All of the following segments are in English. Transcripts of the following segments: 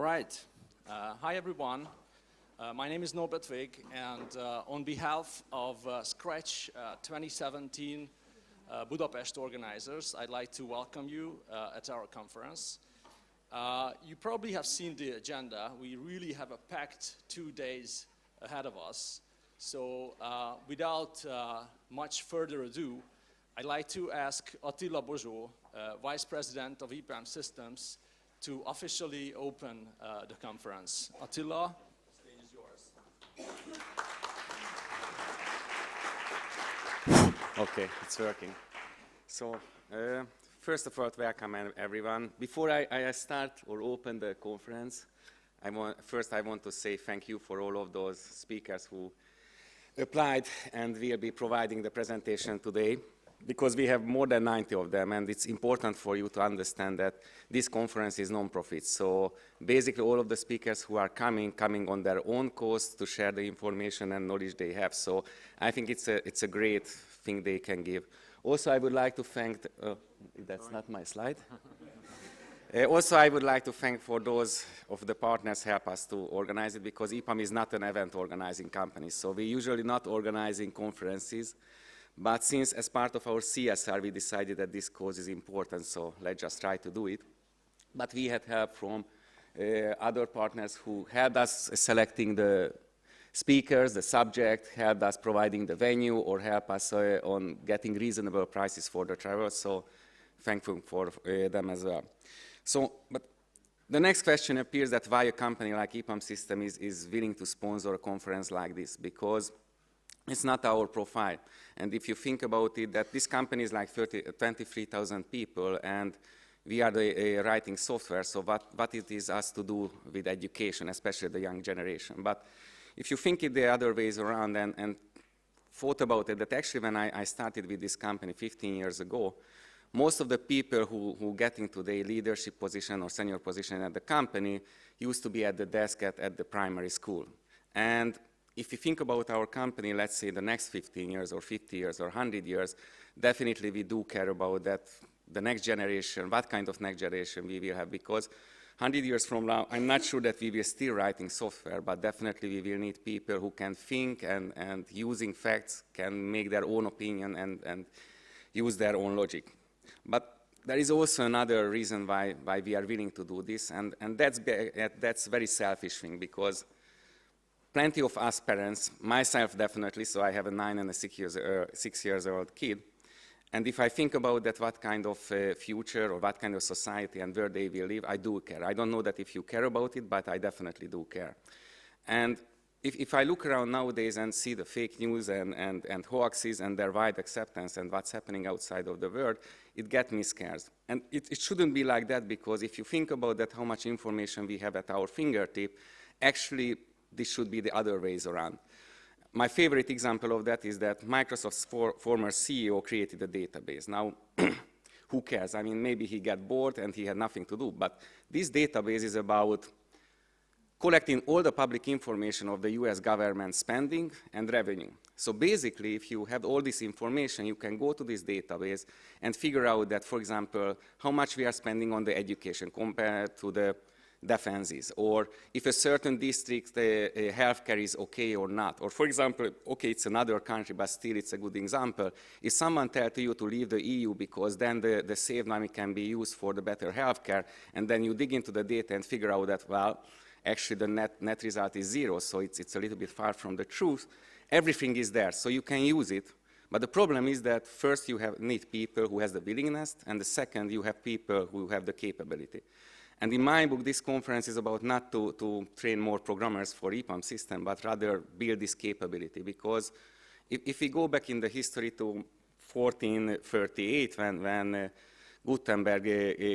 right. Hi, everyone. My name is Norbert Wig, and on behalf of Scratch 2017 Budapest organizers, I'd like to welcome you at our conference. You probably have seen the agenda. We really have a packed 2 days ahead of us. So without much further ado, I'd like to ask Attila Bozsó, Vice President of EPAM Systems, to officially open the conference. Attila, the stage is yours. Okay, it's working. So, first of all, welcome everyone. Before I start or open the conference, I want to say thank you for all of those speakers who applied and will be providing the presentation today, because we have more than 90 of them, and it's important for you to understand that this conference is non-profit. So basically all of the speakers who are coming on their own cost to share the information and knowledge they have. So I think it's a great thing they can give. Also, I would like to thank, that's not my slide. Also, I would like to thank for those of the partners who help us to organize it, because EPAM is not an event organizing company. So we usually not organizing conferences. But since as part of our CSR, we decided that this cause is important, so let's just try to do it. But we had help from other partners who helped us selecting the speakers, the subject, helped us providing the venue, or help us on getting reasonable prices for the travel. So thankful for them as well. So, but the next question appears that why a company like EPAM System is willing to sponsor a conference like this, because it's not our profile. And if you think about it, that this company is like 23,000 people, and we are writing software, so what it is us to do with education, especially the young generation. But if you think it the other ways around and thought about it, that actually when I started with this company 15 years ago, most of the people who get into the leadership position or senior position at the company used to be at the desk at the primary school. And if you think about our company, let's say the next 15 years or 50 years or 100 years, definitely we do care about that, the next generation, what kind of next generation we will have, because 100 years from now, I'm not sure that we will still writing software, but definitely we will need people who can think and using facts can make their own opinion and use their own logic. But there is also another reason why we are willing to do this, and that's very selfish thing, because plenty of us parents, myself definitely, so I have a 9 and a 6 years old kid, and if I think about that, what kind of future or what kind of society and where they will live, I do care. I don't know that if you care about it, but I definitely do care. And if I look around nowadays and see the fake news and hoaxes and their wide acceptance and what's happening outside of the world, it gets me scared. And it shouldn't be like that, because if you think about that, how much information we have at our fingertip, actually this should be the other ways around. My favorite example of that is that Microsoft's former CEO created a database. Now, who cares? I mean, maybe he got bored and he had nothing to do, but this database is about collecting all the public information of the US government spending and revenue. So basically, if you have all this information, you can go to this database and figure out that, for example, how much we are spending on the education compared to the defenses, or if a certain district healthcare is okay or not. Or for example, okay, it's another country, but still it's a good example. If someone tells you to leave the EU because then the saved money can be used for the better healthcare, and then you dig into the data and figure out that, well, actually the net result is 0, so it's a little bit far from the truth, everything is there, so you can use it. But the problem is that first you need people who has the willingness, and the second, you have people who have the capability. And in my book, this conference is about not to train more programmers for EPAM system, but rather build this capability. Because if we go back in the history to 1438, when Gutenberg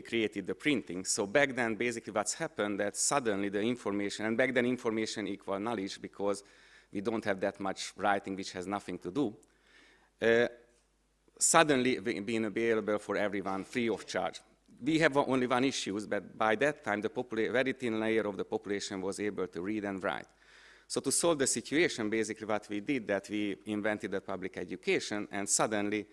created the printing, so back then, basically what's happened, that suddenly the information, and back then information equal knowledge, because we don't have that much writing which has nothing to do, suddenly being available for everyone free of charge. We have only one issue, but by that time, the very thin layer of the population was able to read and write. So to solve the situation, basically what we did, that we invented the public education, and suddenly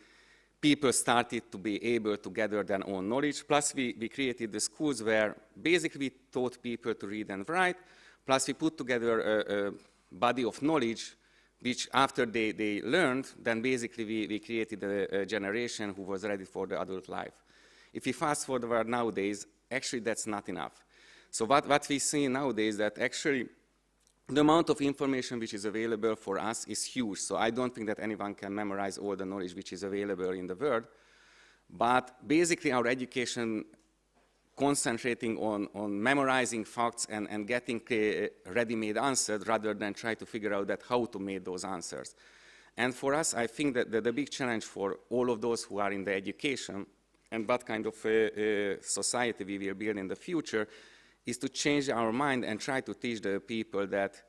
people started to be able to gather their own knowledge. Plus, we created the schools where basically we taught people to read and write. Plus, we put together a body of knowledge, which after they learned, then basically we created a generation who was ready for the adult life. If we fast forward nowadays, actually that's not enough. So what we see nowadays that actually the amount of information which is available for us is huge. So I don't think that anyone can memorize all the knowledge which is available in the world. But basically our education concentrating on memorizing facts and getting ready-made answers rather than try to figure out that how to make those answers. And for us, I think that the big challenge for all of those who are in the education and what kind of society we will build in the future is to change our mind and try to teach the people that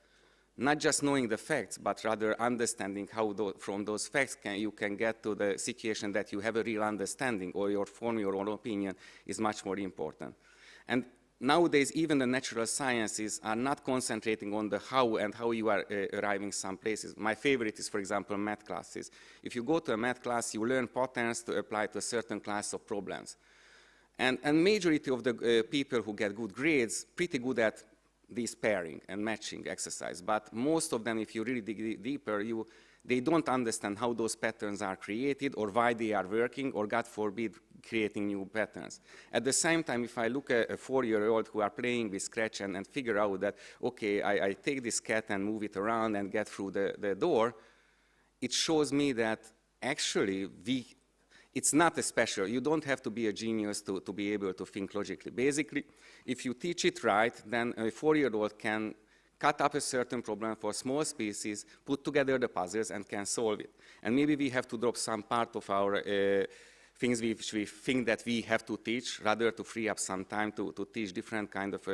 not just knowing the facts, but rather understanding how from those facts you can get to the situation that you have a real understanding or form your own opinion is much more important. And nowadays, even the natural sciences are not concentrating on the how and how you are arriving some places. My favorite is, for example, math classes. If you go to a math class, you learn patterns to apply to a certain class of problems. And majority of the people who get good grades, pretty good at this pairing and matching exercise. But most of them, if you really dig deeper, they don't understand how those patterns are created or why they are working or, God forbid, creating new patterns. At the same time, if I look at a 4-year-old who are playing with Scratch and figure out that, okay, I take this cat and move it around and get through the door, it shows me that actually it's not a special. You don't have to be a genius to be able to think logically. Basically, if you teach it right, then a 4-year-old can cut up a certain problem for small species, put together the puzzles, and can solve it. And maybe we have to drop some part of our things which we think that we have to teach, rather to free up some time to teach different kind of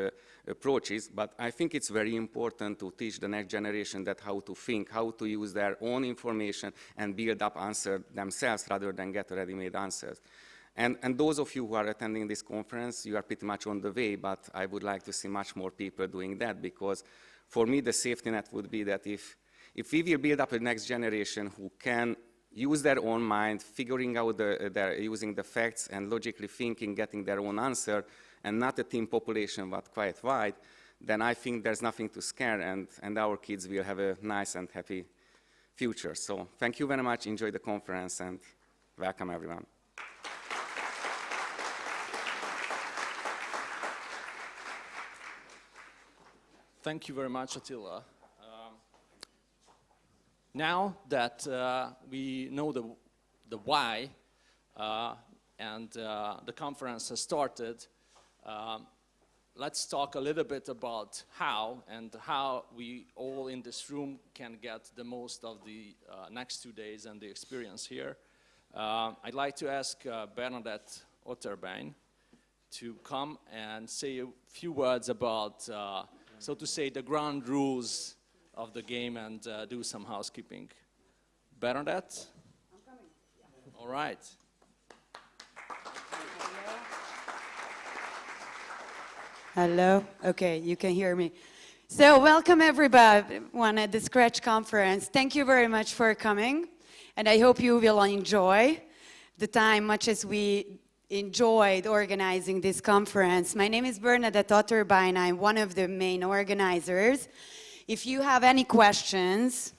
approaches. But I think it's very important to teach the next generation that how to think, how to use their own information and build up answers themselves rather than get ready-made answers. And those of you who are attending this conference, you are pretty much on the way, but I would like to see much more people doing that, because for me the safety net would be that if we will build up a next generation who can use their own mind, figuring out using the facts and logically thinking, getting their own answer, and not a team population but quite wide, then I think there's nothing to scare, and our kids will have a nice and happy future. So thank you very much, enjoy the conference, and welcome everyone. Thank you very much, Attila. Now that we know the why and the conference has started, let's talk a little bit about how and how we all in this room can get the most of the next 2 days and the experience here. I'd like to ask Bernadette Otterbein to come and say a few words about, so to say, the ground rules of the game and do some housekeeping. Bernadette? I'm coming. Yeah. All right. Hello. Okay, you can hear me. So welcome everyone at the Scratch Conference. Thank you very much for coming, and I hope you will enjoy the time much as we enjoyed organizing this conference. My name is Bernadette Otterbein. I'm one of the main organizers. If you have any questions,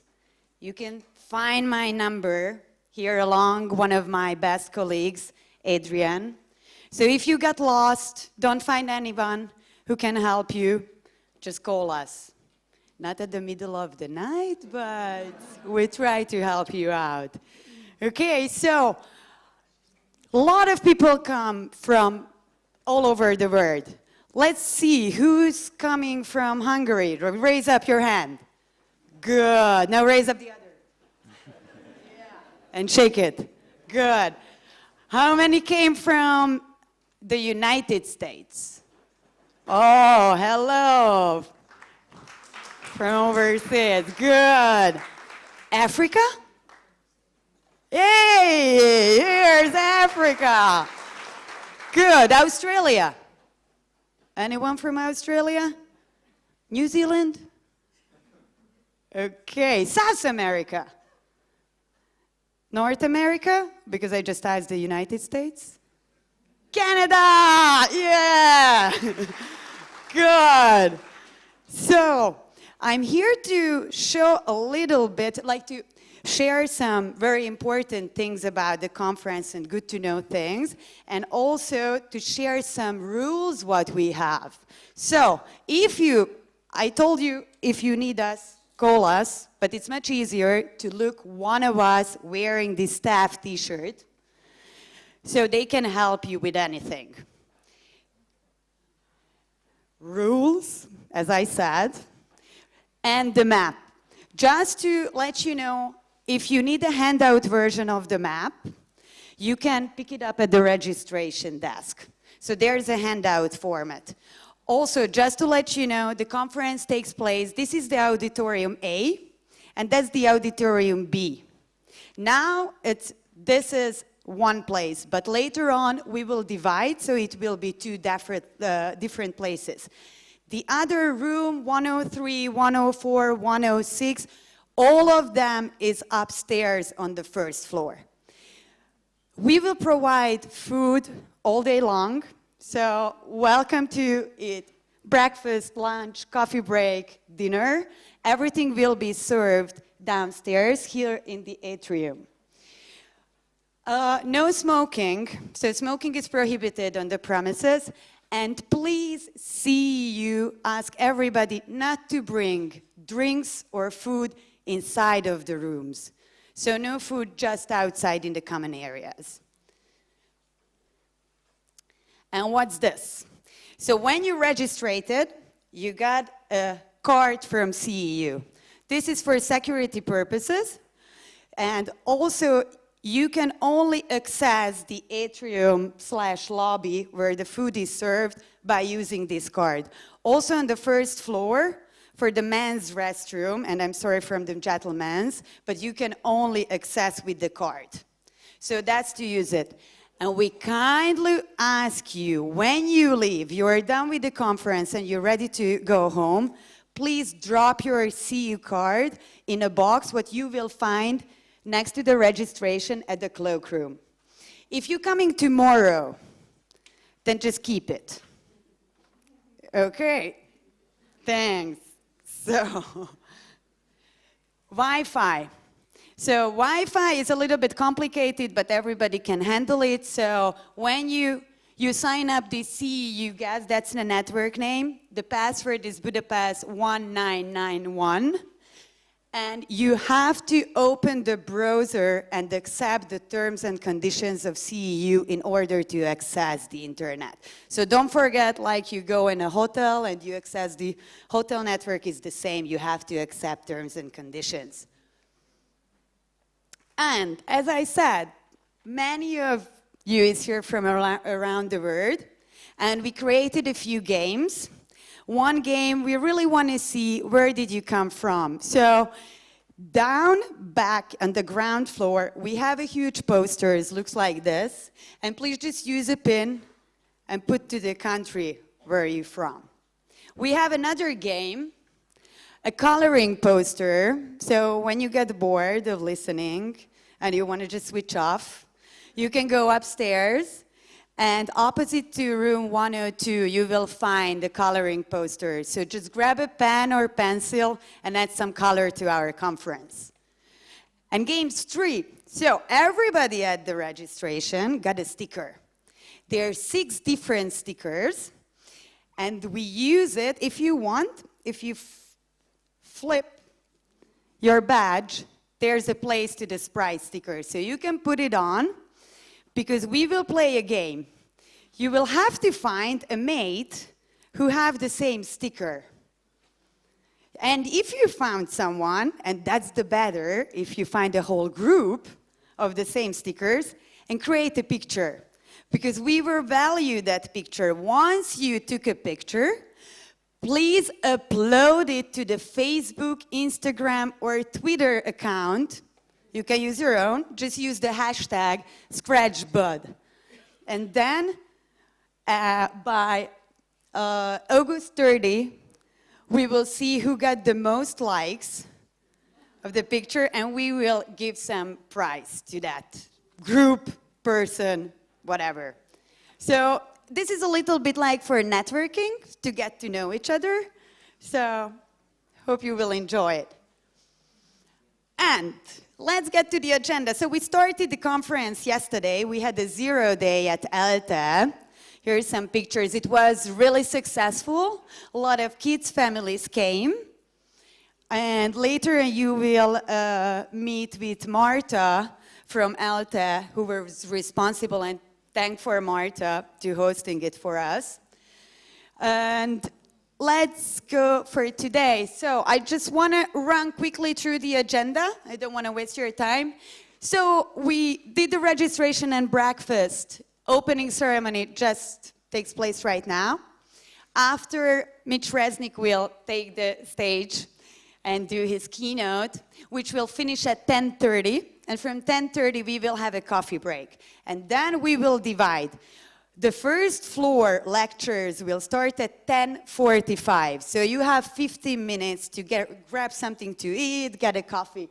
you can find my number here along one of my best colleagues, Adrian. So if you get lost, don't find anyone who can help you, just call us. Not at the middle of the night, but we try to help you out. Okay, so a lot of people come from all over the world. Let's see who's coming from Hungary. Raise up your hand. Good. Now raise up the other. Yeah. And shake it. Good. How many came from the United States? Oh, hello. From overseas. Good. Africa? Hey, here's Africa. Good. Australia? Anyone from Australia? New Zealand? Okay. South America? North America, because I just asked the United States. Canada! Yeah! Good. So, I'm here to show a little bit, like to share some very important things about the conference and good to know things, and also to share some rules what we have. So, I told you, if you need us, call us, but it's much easier to look one of us wearing the staff t-shirt, so they can help you with anything. Rules, as I said, and the map. Just to let you know, if you need a handout version of the map, you can pick it up at the registration desk. So there's a handout format. Also, just to let you know, the conference takes place, this is the auditorium A, and that's the auditorium B. Now, this is one place, but later on, we will divide, so it will be two different places. The other room, 103, 104, 106, all of them is upstairs on the first floor. We will provide food all day long. So welcome to eat breakfast, lunch, coffee break, dinner. Everything will be served downstairs here in the atrium. No smoking. So smoking is prohibited on the premises. And please ask everybody not to bring drinks or food inside of the rooms. So no food just outside in the common areas. And what's this? So when you registered, you got a card from CEU. This is for security purposes. And also, you can only access the atrium/lobby where the food is served by using this card. Also on the first floor, for the men's restroom, and I'm sorry from the gentlemen's, but you can only access with the card. So that's to use it. And we kindly ask you, when you leave, you are done with the conference and you're ready to go home, please drop your CEU card in a box, what you will find next to the registration at the cloakroom. If you're coming tomorrow, then just keep it. Okay, thanks. So, Wi-Fi. So Wi-Fi is a little bit complicated, but everybody can handle it. So when you sign up the CEU guest, that's the network name. The password is Budapest 1991. And you have to open the browser and accept the terms and conditions of CEU in order to access the internet. So don't forget, like you go in a hotel and you access the hotel network is the same. You have to accept terms and conditions. And as I said, many of you is here from around the world, and we created a few games. One game, we really want to see where did you come from. So down back on the ground floor, we have a huge poster. It looks like this. And please just use a pin and put to the country where you're from. We have another game, a coloring poster. So when you get bored of listening and you want to just switch off, you can go upstairs. And opposite to room 102, you will find the coloring poster. So just grab a pen or pencil and add some color to our conference. And games 3. So everybody at the registration got a sticker. There are 6 different stickers. And we use it, if you want, if you flip your badge, there's a place to the Sprite sticker. So you can put it on. Because we will play a game. You will have to find a mate who have the same sticker. And if you found someone, and that's the better, if you find a whole group of the same stickers, and create a picture. Because we will value that picture. Once you took a picture, please upload it to the Facebook, Instagram, or Twitter account. You can use your own. Just use the hashtag ScratchBud. And then by August 30, we will see who got the most likes. of the picture, and we will give some prize to that group, person, whatever. So this is a little bit like for networking, to get to know each other. So hope you will enjoy it. And let's get to the agenda. So we started the conference yesterday. We had a 0 day at ELTE. Here's some pictures. It was really successful. A lot of kids' families came. And later you will meet with Marta from ELTE, who was responsible, and thank for Marta to hosting it for us. And let's go for today. So I just want to run quickly through the agenda. I don't want to waste your time. So we did the registration and breakfast. Opening ceremony just takes place right now. After, Mitch Resnick will take the stage and do his keynote, which will finish at 10:30. And from 10:30, we will have a coffee break. And then we will divide. The first floor lectures will start at 10:45. So you have 15 minutes to grab something to eat, get a coffee.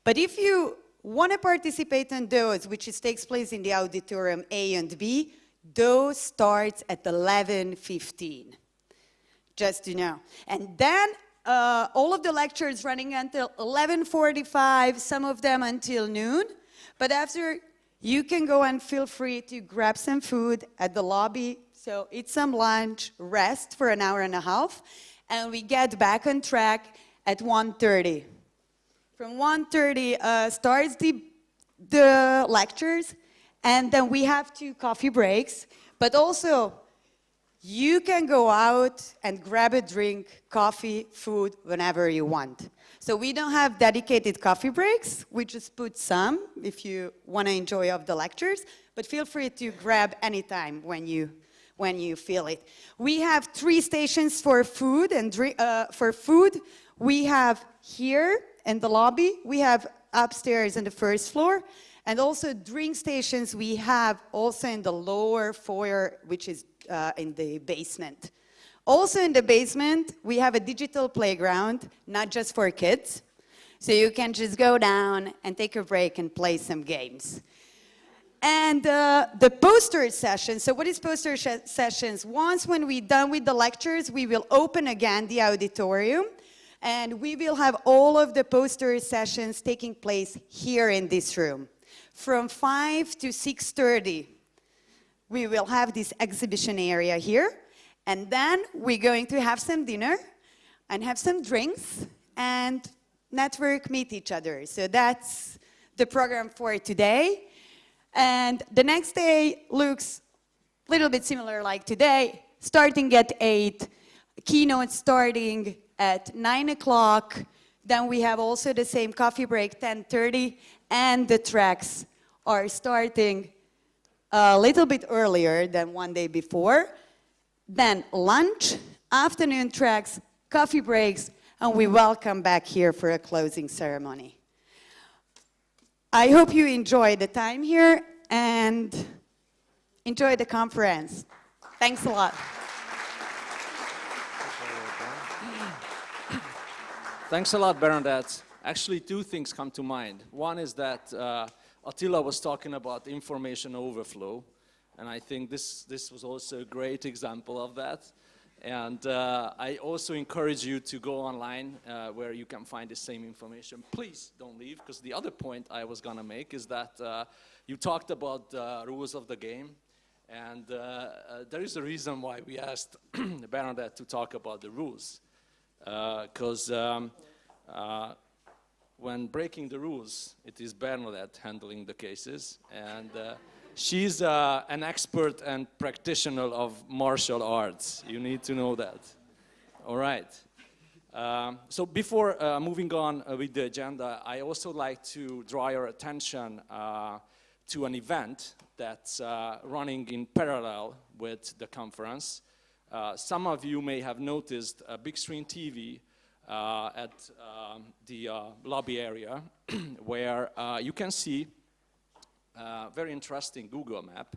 But if you want to participate in those, which takes place in the auditorium A and B, those starts at 11:15, just to know. And then all of the lectures running until 11:45, some of them until noon. But after, you can go and feel free to grab some food at the lobby. So eat some lunch, rest for an hour and a half, and we get back on track at 1:30. From 1:30 starts the lectures, and then we have 2 coffee breaks. But also, you can go out and grab a drink, coffee, food, whenever you want. So we don't have dedicated coffee breaks. We just put some if you want to enjoy of the lectures. But feel free to grab anytime when you feel it. We have 3 stations for food and drink. For food, we have here in the lobby. We have upstairs on the first floor. And also drink stations we have also in the lower foyer, which is in the basement. Also in the basement, we have a digital playground, not just for kids. So you can just go down and take a break and play some games. And the poster session, so what is poster sessions? Once when we're done with the lectures, we will open again the auditorium, and we will have all of the poster sessions taking place here in this room. From 5 to 6:30, we will have this exhibition area here, and then we're going to have some dinner and have some drinks and network, meet each other. So that's the program for today. And the next day looks a little bit similar like today, starting at 8, keynote starting at 9 o'clock. Then we have also the same coffee break, 10:30, and the tracks are starting a little bit earlier than one day before. Then lunch, afternoon tracks, coffee breaks, and we welcome back here for a closing ceremony. I hope you enjoy the time here and enjoy the conference. Thanks a lot. Thanks a lot, Bernadette. Actually, 2 things come to mind. One is that Attila was talking about information overflow, and I think this was also a great example of that. And I also encourage you to go online where you can find the same information. Please don't leave, because the other point I was going to make is that you talked about the rules of the game, and there is a reason why we asked Bernadette to talk about the rules. Because when breaking the rules, it is Bernadette handling the cases, and she's an expert and practitioner of martial arts. You need to know that. All right. So before moving on with the agenda, I also like to draw your attention to an event that's running in parallel with the conference. Some of you may have noticed a big screen TV at the lobby area where you can see a very interesting Google map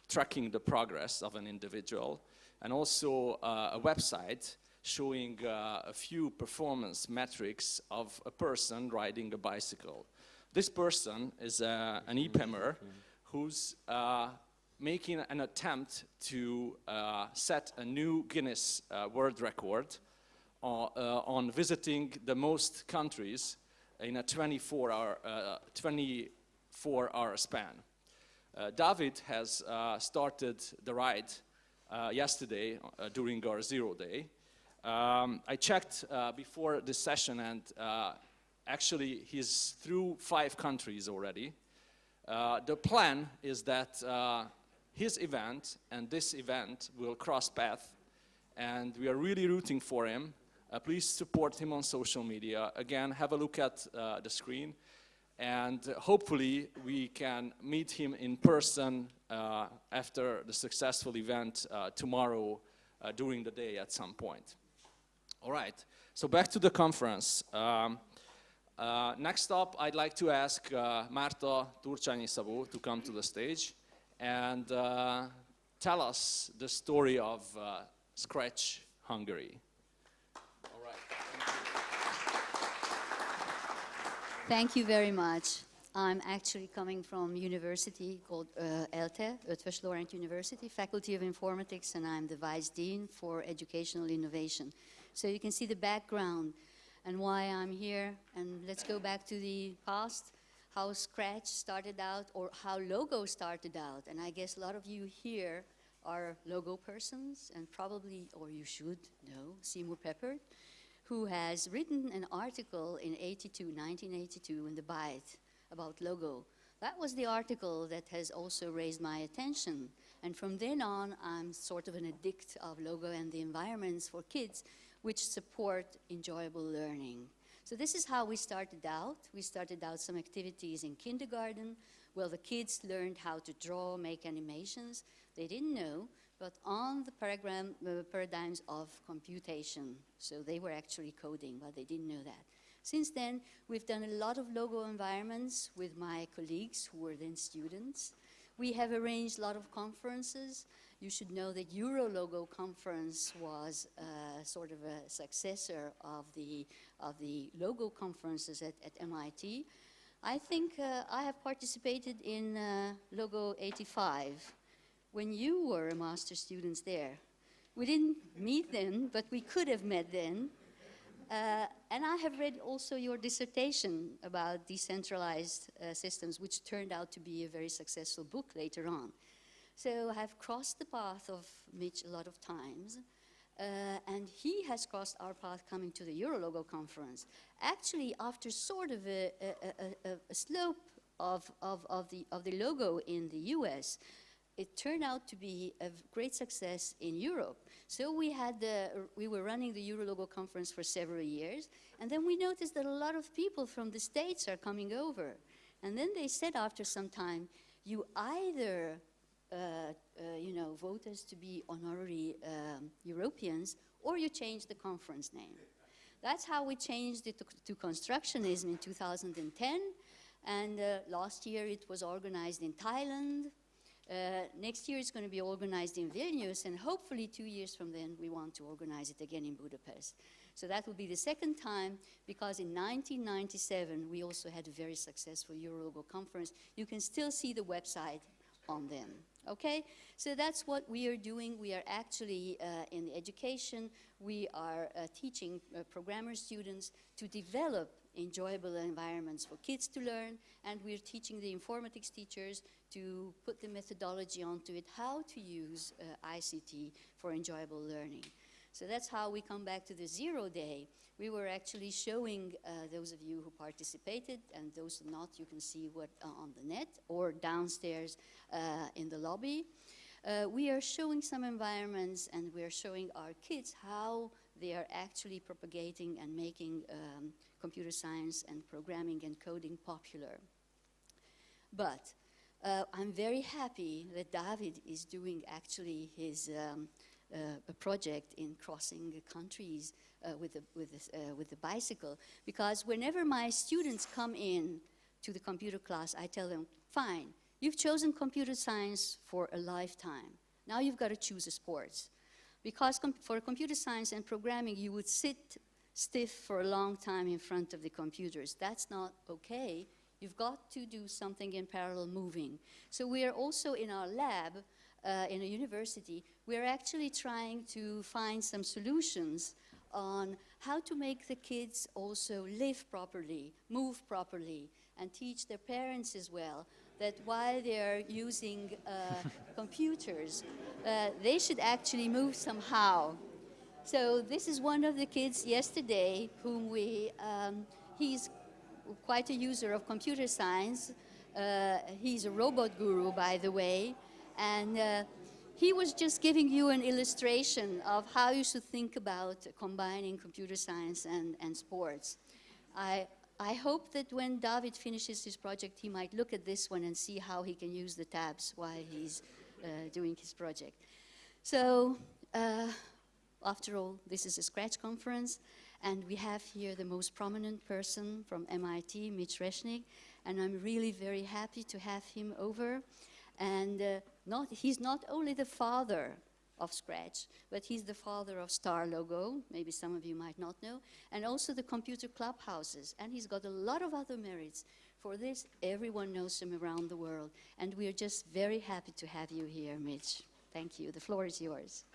tracking the progress of an individual, and also a website showing a few performance metrics of a person riding a bicycle. This person is an EPAMer who's making an attempt to set a new Guinness World Record on visiting the most countries in a 24-hour span. David has started the ride yesterday during our 0 day. I checked before this session, and actually he's through 5 countries already. The plan is that his event and this event will cross paths, and we are really rooting for him. Please support him on social media. Again, have a look at the screen, and hopefully we can meet him in person after the successful event tomorrow during the day at some point. All right, so back to the conference. Next up, I'd like to ask Márta Turcsányi-Szabó to come to the stage and tell us the story of Scratch Hungary. All right. Thank you very much. I'm actually coming from university called ELTE, Eötvös Loránd University, Faculty of Informatics, and I'm the Vice Dean for Educational Innovation. So you can see the background and why I'm here. And let's go back to the past, how Scratch started out, or how Logo started out. And I guess a lot of you here are Logo persons, and probably, or you should know, Seymour Papert, who has written an article in 1982 in the Byte about Logo. That was the article that has also raised my attention. And from then on, I'm sort of an addict of Logo and the environments for kids which support enjoyable learning. So this is how we started out. We started out some activities in kindergarten. Well, the kids learned how to draw, make animations. They didn't know, but on the paradigms of computation. So they were actually coding, but they didn't know that. Since then, we've done a lot of Logo environments with my colleagues who were then students. We have arranged a lot of conferences. You should know that Euro-Logo conference was sort of a successor of the Logo conferences at MIT. I think I have participated in Logo 85 when you were master students there. We didn't meet then, but we could have met then. And I have read also your dissertation about decentralized systems, which turned out to be a very successful book later on. So I've crossed the path of Mitch a lot of times, and he has crossed our path coming to the Eurologo conference. Actually, after sort of a slope of the logo in the US, it turned out to be a great success in Europe. So we were running the Eurologo conference for several years, and then we noticed that a lot of people from the States are coming over. And then they said after some time, you either vote us to be honorary Europeans, or you change the conference name. That's how we changed it to constructionism in 2010, and last year it was organized in Thailand. Next year it's going to be organized in Vilnius, and hopefully 2 years from then we want to organize it again in Budapest. So that will be the second time, because in 1997 we also had a very successful Eurologo conference. You can still see the website on them. Okay, so that's what we are doing. We are actually in the education. We are teaching programmer students to develop enjoyable environments for kids to learn, and we're teaching the informatics teachers to put the methodology onto it, how to use ICT for enjoyable learning. So that's how we come back to the 0 day. We were actually showing those of you who participated, and those not, you can see what on the net or downstairs in the lobby. We are showing some environments, and we are showing our kids how they are actually propagating and making computer science and programming and coding popular. But I'm very happy that David is doing actually his a project in crossing countries with the bicycle, because whenever my students come in to the computer class, I tell them, fine, you've chosen computer science for a lifetime. Now you've got to choose a sport. Because for computer science and programming, you would sit stiff for a long time in front of the computers. That's not okay. You've got to do something in parallel moving. So we are also in our lab, in a university, we're actually trying to find some solutions on how to make the kids also live properly, move properly, and teach their parents as well that while they're using computers, they should actually move somehow. So this is one of the kids yesterday whom he's quite a user of computer science. He's a robot guru, by the way, and he was just giving you an illustration of how you should think about combining computer science and sports. I hope that when David finishes his project, he might look at this one and see how he can use the tabs while he's doing his project. So, after all, this is a Scratch conference, and we have here the most prominent person from MIT, Mitch Resnick, and I'm really very happy to have him over. And he's not only the father of Scratch, but he's the father of Star Logo, maybe some of you might not know, and also the computer clubhouses, and he's got a lot of other merits. For this, everyone knows him around the world, and we are just very happy to have you here, Mitch. Thank you. The floor is yours.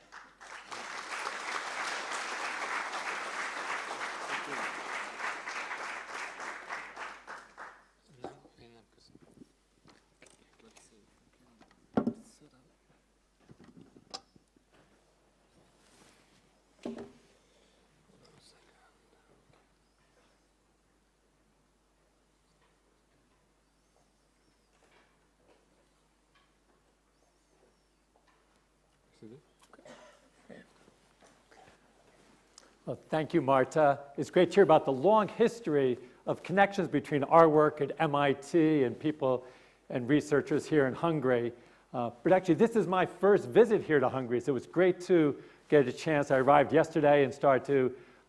Well, thank you, Marta. It's great to hear about the long history of connections between our work at MIT and people and researchers here in Hungary. But actually, this is my first visit here to Hungary, so it was great to get a chance. I arrived yesterday and started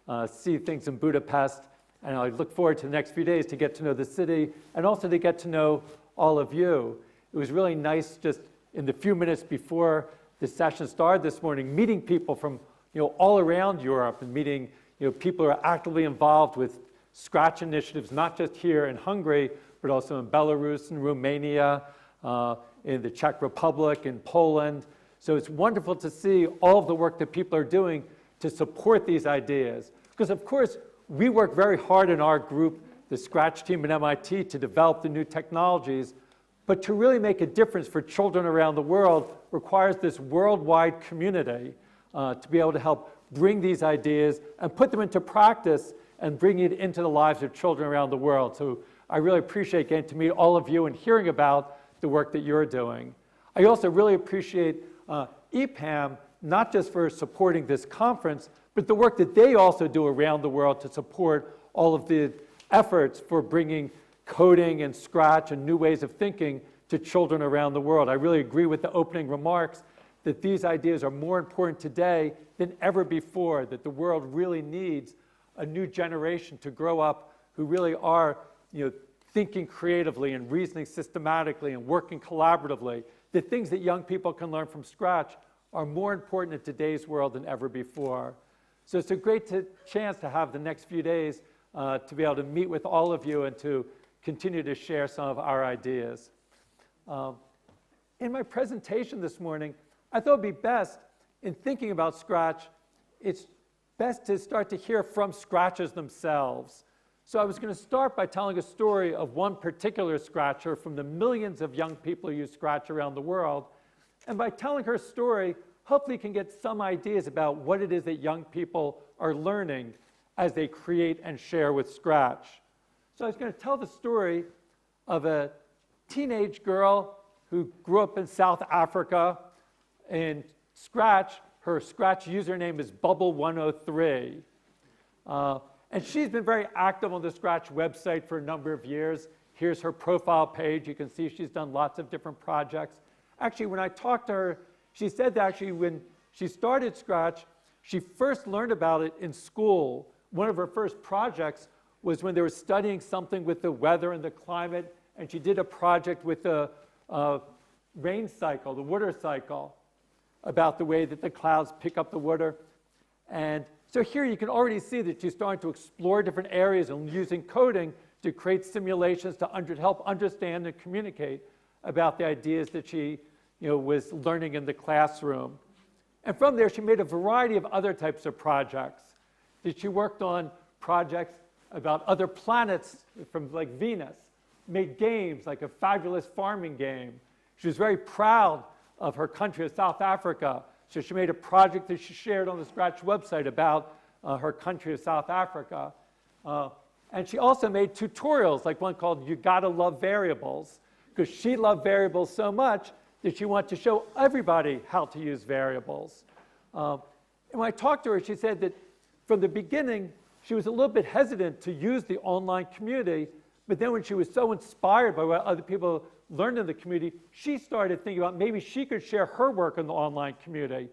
to see things in Budapest, and I look forward to the next few days to get to know the city and also to get to know all of you. It was really nice just in the few minutes before the session started this morning, meeting people from all around Europe and meeting people who are actively involved with Scratch initiatives, not just here in Hungary, but also in Belarus and Romania, in the Czech Republic, in Poland. So it's wonderful to see all of the work that people are doing to support these ideas. Because of course, we work very hard in our group, the Scratch team at MIT, to develop the new technologies, but to really make a difference for children around the world requires this worldwide community to be able to help bring these ideas and put them into practice and bring it into the lives of children around the world. So I really appreciate getting to meet all of you and hearing about the work that you're doing. I also really appreciate EPAM, not just for supporting this conference, but the work that they also do around the world to support all of the efforts for bringing coding and Scratch and new ways of thinking to children around the world. I really agree with the opening remarks that these ideas are more important today than ever before, that the world really needs a new generation to grow up who really are thinking creatively and reasoning systematically and working collaboratively. The things that young people can learn from Scratch are more important in today's world than ever before. So it's a great chance to have the next few days to be able to meet with all of you and to continue to share some of our ideas. In my presentation this morning, I thought it would be best, in thinking about Scratch, it's best to start to hear from Scratchers themselves. So I was going to start by telling a story of one particular Scratcher from the millions of young people who use Scratch around the world. And by telling her story, hopefully you can get some ideas about what it is that young people are learning as they create and share with Scratch. So I was going to tell the story of a teenage girl who grew up in South Africa. In Scratch, her Scratch username is Bubble103. And she's been very active on the Scratch website for a number of years. Here's her profile page. You can see she's done lots of different projects. Actually, when I talked to her, she said that actually when she started Scratch, she first learned about it in school. One of her first projects was when they were studying something with the weather and the climate, and she did a project with the rain cycle, the water cycle. about the way that the clouds pick up the water. And so here you can already see that she's starting to explore different areas and using coding to create simulations to help understand and communicate about the ideas that she was learning in the classroom. And from there, she made a variety of other types of projects. She worked on projects about other planets from like Venus, made games like a fabulous farming game. She was very proud of her country of South Africa. So she made a project that she shared on the Scratch website about her country of South Africa. And she also made tutorials, like one called You Gotta Love Variables, because she loved variables so much that she wanted to show everybody how to use variables. And when I talked to her, she said that from the beginning, she was a little bit hesitant to use the online community, but then when she was so inspired by what other people learned in the community, she started thinking about maybe she could share her work in the online community.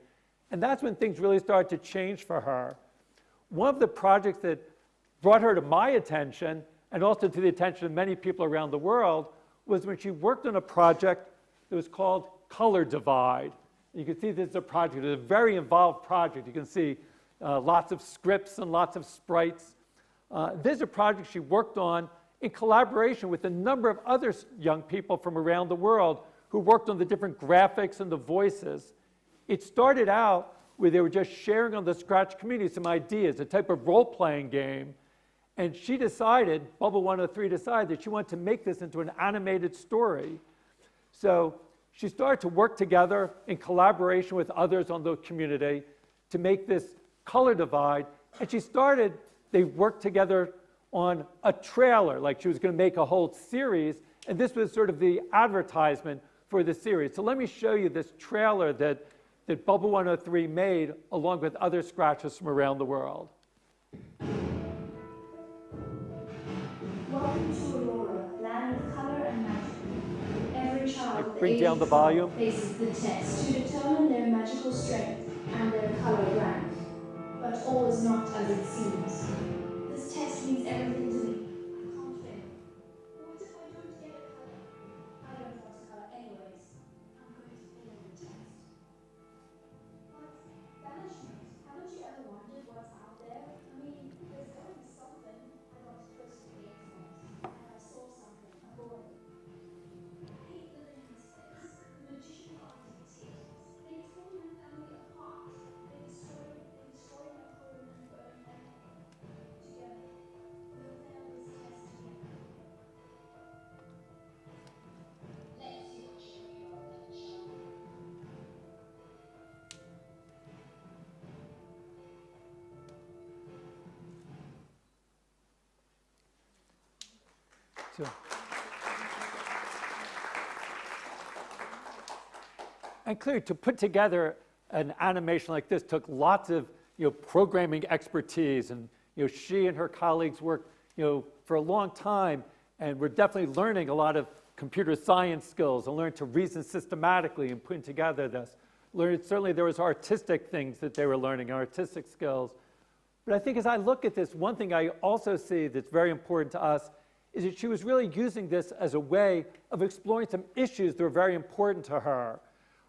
And that's when things really started to change for her. One of the projects that brought her to my attention, and also to the attention of many people around the world, was when she worked on a project that was called Color Divide. You can see this is a project, it's a very involved project. You can see lots of scripts and lots of sprites. This is a project she worked on in collaboration with a number of other young people from around the world who worked on the different graphics and the voices. It started out where they were just sharing on the Scratch community some ideas, a type of role-playing game. And she decided, Bubble 103 decided that she wanted to make this into an animated story. So she started to work together in collaboration with others on the community to make this Color Divide. And they worked together on a trailer, like she was going to make a whole series, and this was sort of the advertisement for the series. So let me show you this trailer that Bubble 103 made along with other Scratchers from around the world. Welcome to Aurora, land of color and magic. Every child Bring down the volume. faces the test to determine their magical strength and their color rank. But all is not as it seems. This test means everything to me. I can't fail. What if I don't get a color? I don't want a color anyways. I'm going to fail the test. But banishment, haven't you ever wondered what's out there? I mean, there's got to be something. I got close to the Xbox, and I saw something, a boy. I hate living in this place. The magician architects here. They tore my family apart. They destroyed my home and burned everything. Together, we'll fail this test together. Let's see what show you are going to show. So, and clearly, to put together an animation like this took lots of programming expertise, and she and her colleagues worked for a long time, and were definitely learning a lot of computer science skills and learned to reason systematically and putting together this. Certainly there was artistic things that they were learning, artistic skills. But I think as I look at this, one thing I also see that's very important to us is that she was really using this as a way of exploring some issues that were very important to her.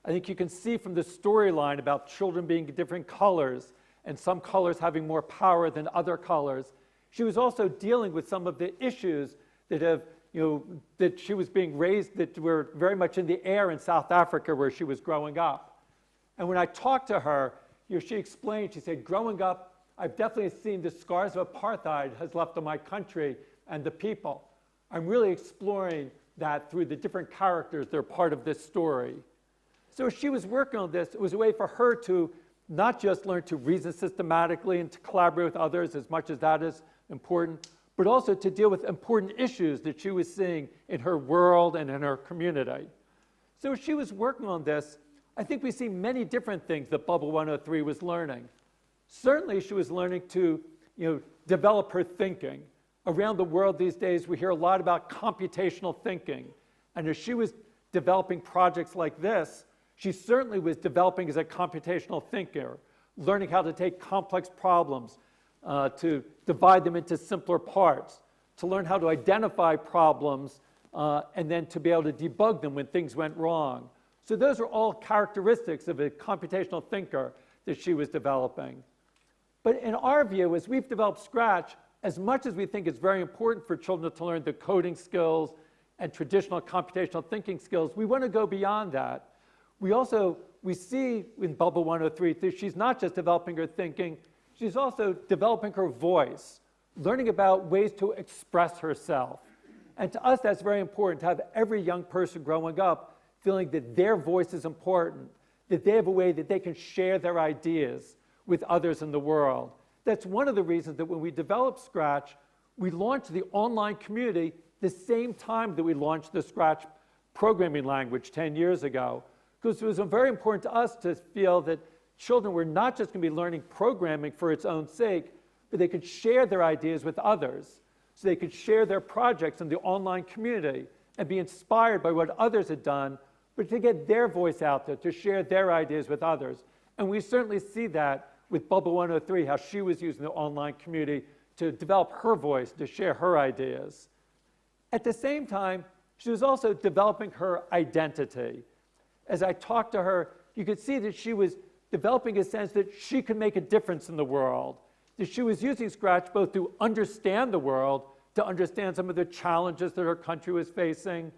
I think you can see from the storyline about children being different colors and some colors having more power than other colors. She was also dealing with some of the issues that that she was being raised, that were very much in the air in South Africa where she was growing up. And when I talked to her, she explained, she said, growing up, I've definitely seen the scars of apartheid has left on my country and the people. I'm really exploring that through the different characters that are part of this story. So as she was working on this, it was a way for her to not just learn to reason systematically and to collaborate with others, as much as that is important, but also to deal with important issues that she was seeing in her world and in her community. So as she was working on this, I think we see many different things that Bubble 103 was learning. Certainly she was learning to develop her thinking. Around the world these days, we hear a lot about computational thinking. And as she was developing projects like this, she certainly was developing as a computational thinker, learning how to take complex problems, to divide them into simpler parts, to learn how to identify problems, and then to be able to debug them when things went wrong. So those are all characteristics of a computational thinker that she was developing. But in our view, as we've developed Scratch, as much as we think it's very important for children to learn the coding skills and traditional computational thinking skills, we want to go beyond that. We see in Bubble 103 that she's not just developing her thinking, she's also developing her voice, learning about ways to express herself. And to us, that's very important, to have every young person growing up feeling that their voice is important, that they have a way that they can share their ideas with others in the world. That's one of the reasons that when we developed Scratch, we launched the online community the same time that we launched the Scratch programming language 10 years ago. Because it was very important to us to feel that children were not just going to be learning programming for its own sake, but they could share their ideas with others. So they could share their projects in the online community and be inspired by what others had done, but to get their voice out there, to share their ideas with others. And we certainly see that with Bubble 103, how she was using the online community to develop her voice, to share her ideas. At the same time, she was also developing her identity. As I talked to her, you could see that she was developing a sense that she could make a difference in the world, that she was using Scratch both to understand the world, to understand some of the challenges that her country was facing,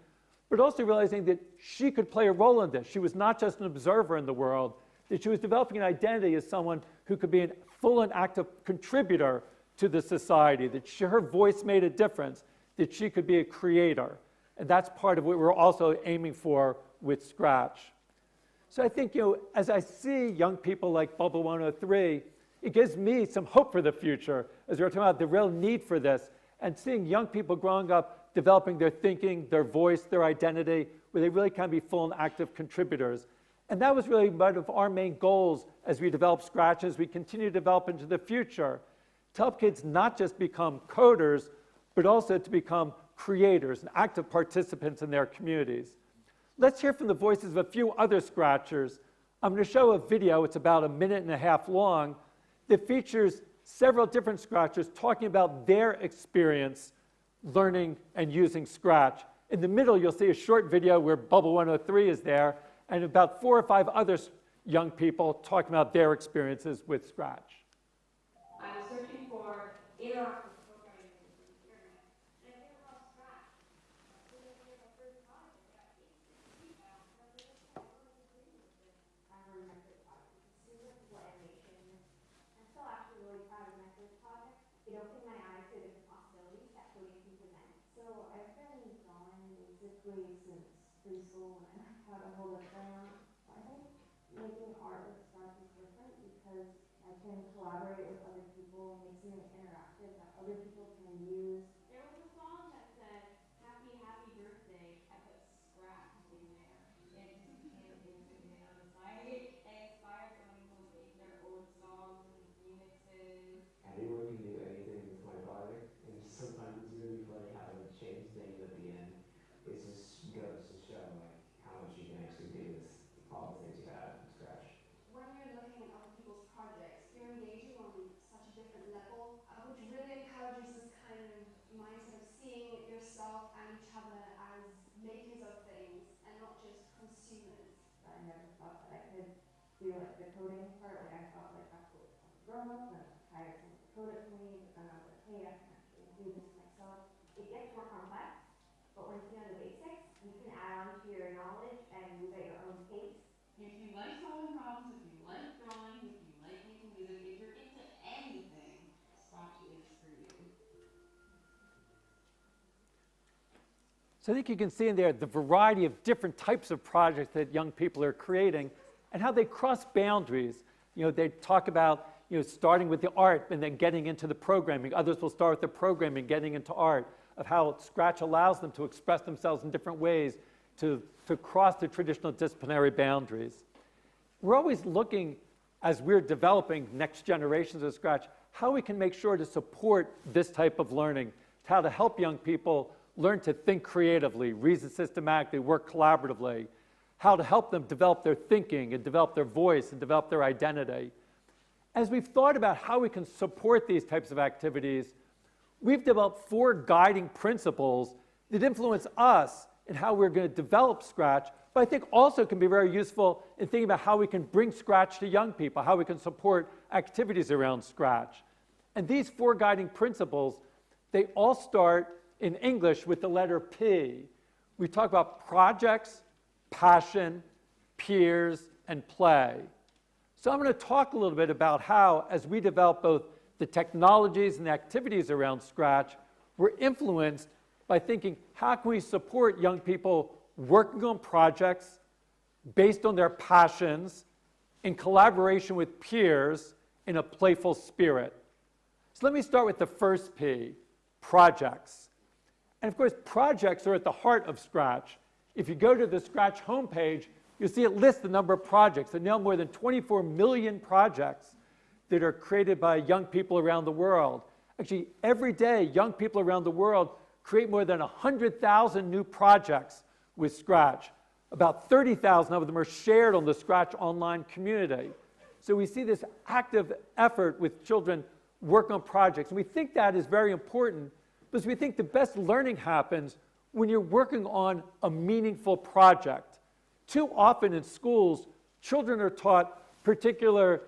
but also realizing that she could play a role in this. She was not just an observer in the world, that she was developing an identity as someone who could be a full and active contributor to the society, that her voice made a difference, that she could be a creator. And that's part of what we're also aiming for with Scratch. So I think, as I see young people like Bubble 103, it gives me some hope for the future as we're talking about the real need for this and seeing young people growing up developing their thinking, their voice, their identity, where they really can be full and active contributors. And that was really one of our main goals as we develop Scratch, as we continue to develop into the future, to help kids not just become coders, but also to become creators and active participants in their communities. Let's hear from the voices of a few other Scratchers. I'm going to show a video, it's about 1.5 minutes long, that features several different Scratchers talking about their experience learning and using Scratch. In the middle, you'll see a short video where Bubble 103 is there, and about 4 or 5 other young people talking about their experiences with Scratch. I was searching for interactive programming in the internet, and I came across Scratch. I heard my first project. It's a super cool animation. I'm still actually really proud of my first project. It opened my eyes to different possibilities that coding can present. So I've been drawing basically since preschool, and I learned how to hold a crayon. I think making art with Scratch is different because I can collaborate with other people, make something interactive that other people can use. There was a song that said, "Happy, happy birthday." I put Scratch in there. It just became a big thing on the side. It inspired so many people to make their own songs and remixes. Anyone can do anything with my project, and sometimes it's really funny how to change things at the end. It just goes to show how much you can actually do with all the things you have from Scratch. When you're looking at other people's projects, you're engaging on such a different level, which really encourages this kind of mindset of seeing yourself and each other as makers of things and not just consumers. I never thought that I could do the coding part. I thought I have to grown up and hire someone to code it for me, but then I was like, hey, I can actually do this myself. It gets more complex, but once you know the basics, you can add on to your knowledge and move at your own pace. If you like solving problems, if you like drawing, if you like making music, if you're into anything, Scratch is for you. So I think you can see in there the variety of different types of projects that young people are creating and how they cross boundaries. They talk about starting with the art and then getting into the programming. Others will start with the programming, getting into art, of how Scratch allows them to express themselves in different ways, to cross the traditional disciplinary boundaries. We're always looking, as we're developing next generations of Scratch, how we can make sure to support this type of learning, how to help young people learn to think creatively, reason systematically, work collaboratively, how to help them develop their thinking and develop their voice and develop their identity. As we've thought about how we can support these types of activities, we've developed 4 guiding principles that influence us in how we're going to develop Scratch, but I think also can be very useful in thinking about how we can bring Scratch to young people, how we can support activities around Scratch. And these 4 guiding principles, they all start in English with the letter P. We talk about projects, passion, peers, and play. So I'm going to talk a little bit about how, as we develop both the technologies and the activities around Scratch, we're influenced by thinking, how can we support young people working on projects based on their passions, in collaboration with peers, in a playful spirit. So let me start with the first P, projects. And of course, projects are at the heart of Scratch. If you go to the Scratch homepage, you'll see it lists the number of projects. There are now more than 24 million projects that are created by young people around the world. Actually, every day, young people around the world create more than 100,000 new projects with Scratch. About 30,000 of them are shared on the Scratch online community. So we see this active effort with children work on projects. And we think that is very important because we think the best learning happens when you're working on a meaningful project. Too often in schools, children are taught particular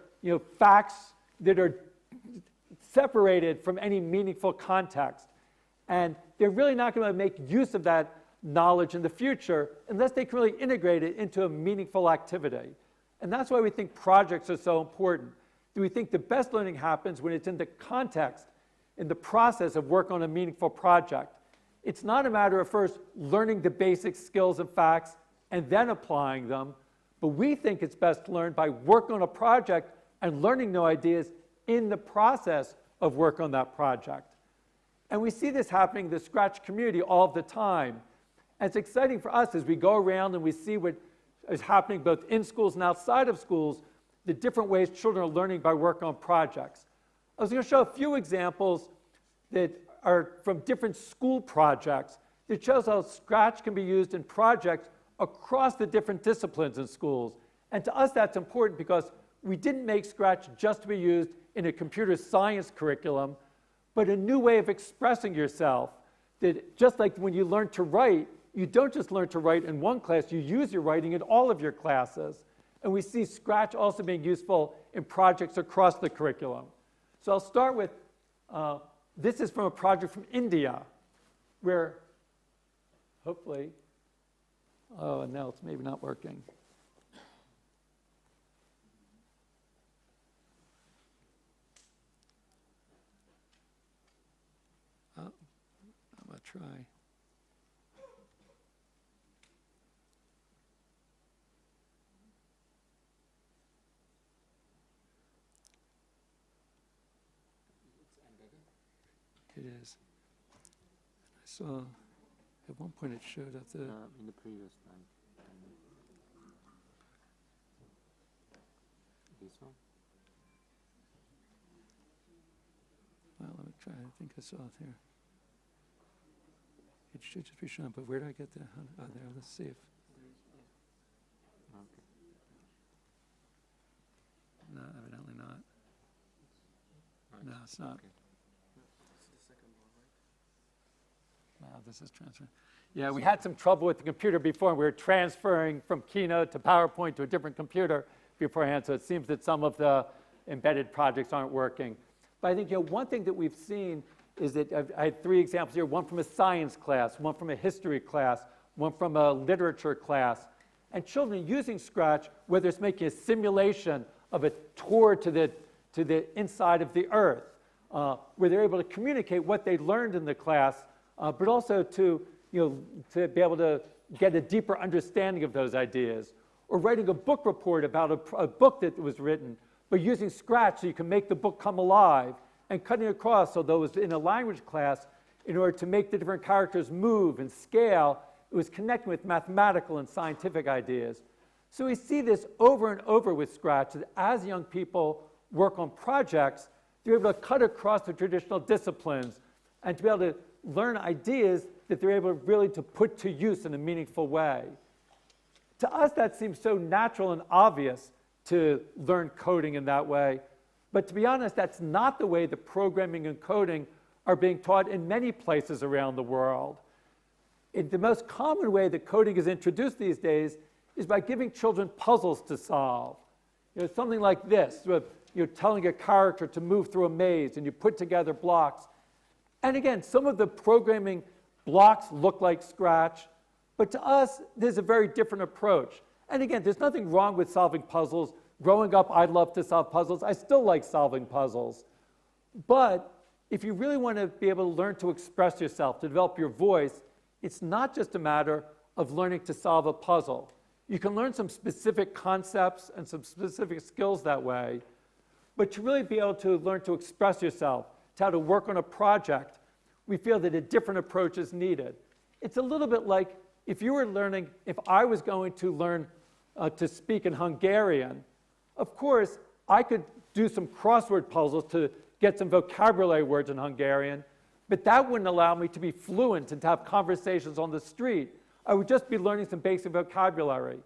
facts that are separated from any meaningful context. And they're really not going to make use of that knowledge in the future unless they can really integrate it into a meaningful activity. And that's why we think projects are so important. We think the best learning happens when it's in the context, in the process of work on a meaningful project. It's not a matter of first learning the basic skills and facts and then applying them, but we think it's best learned by working on a project and learning new ideas in the process of work on that project. And we see this happening in the Scratch community all the time. And it's exciting for us as we go around and we see what is happening both in schools and outside of schools, the different ways children are learning by work on projects. I was going to show a few examples that are from different school projects that shows how Scratch can be used in projects across the different disciplines in schools. And to us, that's important because we didn't make Scratch just to be used in a computer science curriculum, but a new way of expressing yourself. That just like when you learn to write, you don't just learn to write in one class, you use your writing in all of your classes. And we see Scratch also being useful in projects across the curriculum. So I'll start with, this is from a project from India, where hopefully, oh, and now it's maybe not working. Oh, I'm going to try. It is. I saw at one point it showed up the in the previous time. This one? Well, let me try. I think I saw it here. It should just be shown, but where do I get the? Oh, there. Let's see if. Okay. No, evidently not. No, it's not. Okay. Wow, this is transferring. Yeah, we had some trouble with the computer before. We were transferring from Keynote to PowerPoint to a different computer beforehand, so it seems that some of the embedded projects aren't working. But I think one thing that we've seen is that I had 3 examples here, one from a science class, one from a history class, one from a literature class. And children using Scratch, whether it's making a simulation of a tour to the inside of the Earth, where they're able to communicate what they learned in the class, but also to be able to get a deeper understanding of those ideas. Or writing a book report about a book that was written, but using Scratch so you can make the book come alive, and cutting across, although it was in a language class, in order to make the different characters move and scale, it was connecting with mathematical and scientific ideas. So we see this over and over with Scratch, that as young people work on projects, they're able to cut across the traditional disciplines and to be able to learn ideas that they're able really to put to use in a meaningful way. To us, that seems so natural and obvious to learn coding in that way. But to be honest, that's not the way the programming and coding are being taught in many places around the world. The most common way that coding is introduced these days is by giving children puzzles to solve. Something like this, with telling a character to move through a maze, and you put together blocks. And again, some of the programming blocks look like Scratch, but to us, there's a very different approach. And again, there's nothing wrong with solving puzzles. Growing up, I loved to solve puzzles. I still like solving puzzles. But if you really want to be able to learn to express yourself, to develop your voice, it's not just a matter of learning to solve a puzzle. You can learn some specific concepts and some specific skills that way, but to really be able to learn to express yourself, to how to work on a project, we feel that a different approach is needed. It's a little bit like if I was going to learn to speak in Hungarian, of course, I could do some crossword puzzles to get some vocabulary words in Hungarian, but that wouldn't allow me to be fluent and to have conversations on the street. I would just be learning some basic vocabulary.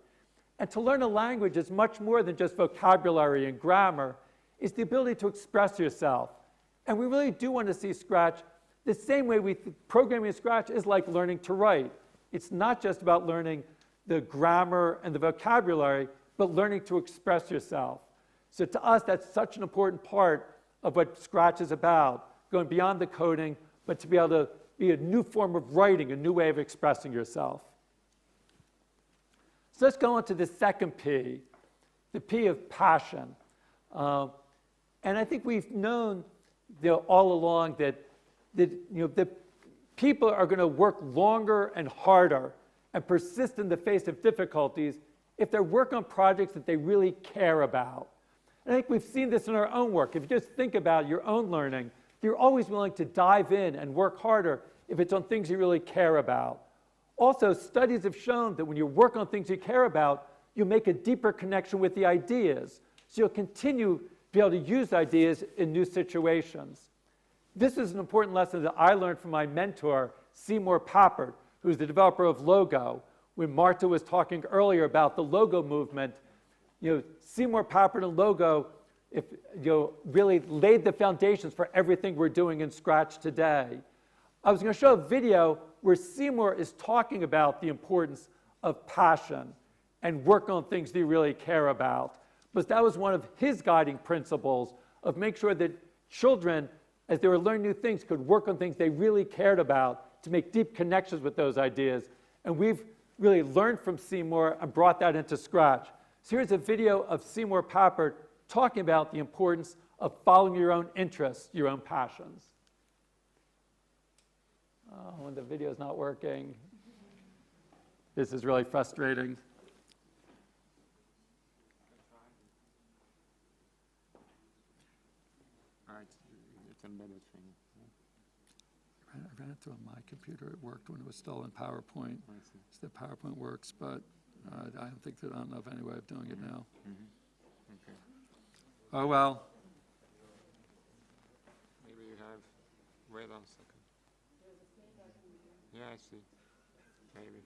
And to learn a language is much more than just vocabulary and grammar. It's the ability to express yourself. And we really do want to see Scratch the same way programming in Scratch is like learning to write. It's not just about learning the grammar and the vocabulary, but learning to express yourself. So to us, that's such an important part of what Scratch is about, going beyond the coding, but to be able to be a new form of writing, a new way of expressing yourself. So let's go on to the second P, the P of passion. And I think we've known all along that the people are going to work longer and harder and persist in the face of difficulties if they work on projects that they really care about. And I think we've seen this in our own work. If you just think about your own learning, you're always willing to dive in and work harder if it's on things you really care about. Also, studies have shown that when you work on things you care about, you make a deeper connection with the ideas. So you'll continue to be able to use ideas in new situations. This is an important lesson that I learned from my mentor, Seymour Papert, who's the developer of Logo. When Marta was talking earlier about the Logo movement, Seymour Papert and Logo really laid the foundations for everything we're doing in Scratch today. I was going to show a video where Seymour is talking about the importance of passion and work on things that you really care about. But that was one of his guiding principles of make sure that children, as they were learning new things, could work on things they really cared about to make deep connections with those ideas. And we've really learned from Seymour and brought that into Scratch. So here's a video of Seymour Papert talking about the importance of following your own interests, your own passions. Oh, when the video's not working. This is really frustrating. All right, it's embedded thing. I ran it on my computer. It worked when it was still in PowerPoint. So the PowerPoint works, but I don't know of any way of doing it now. Okay. Oh, well. Maybe you have, wait on a second. Yeah, I see. Maybe.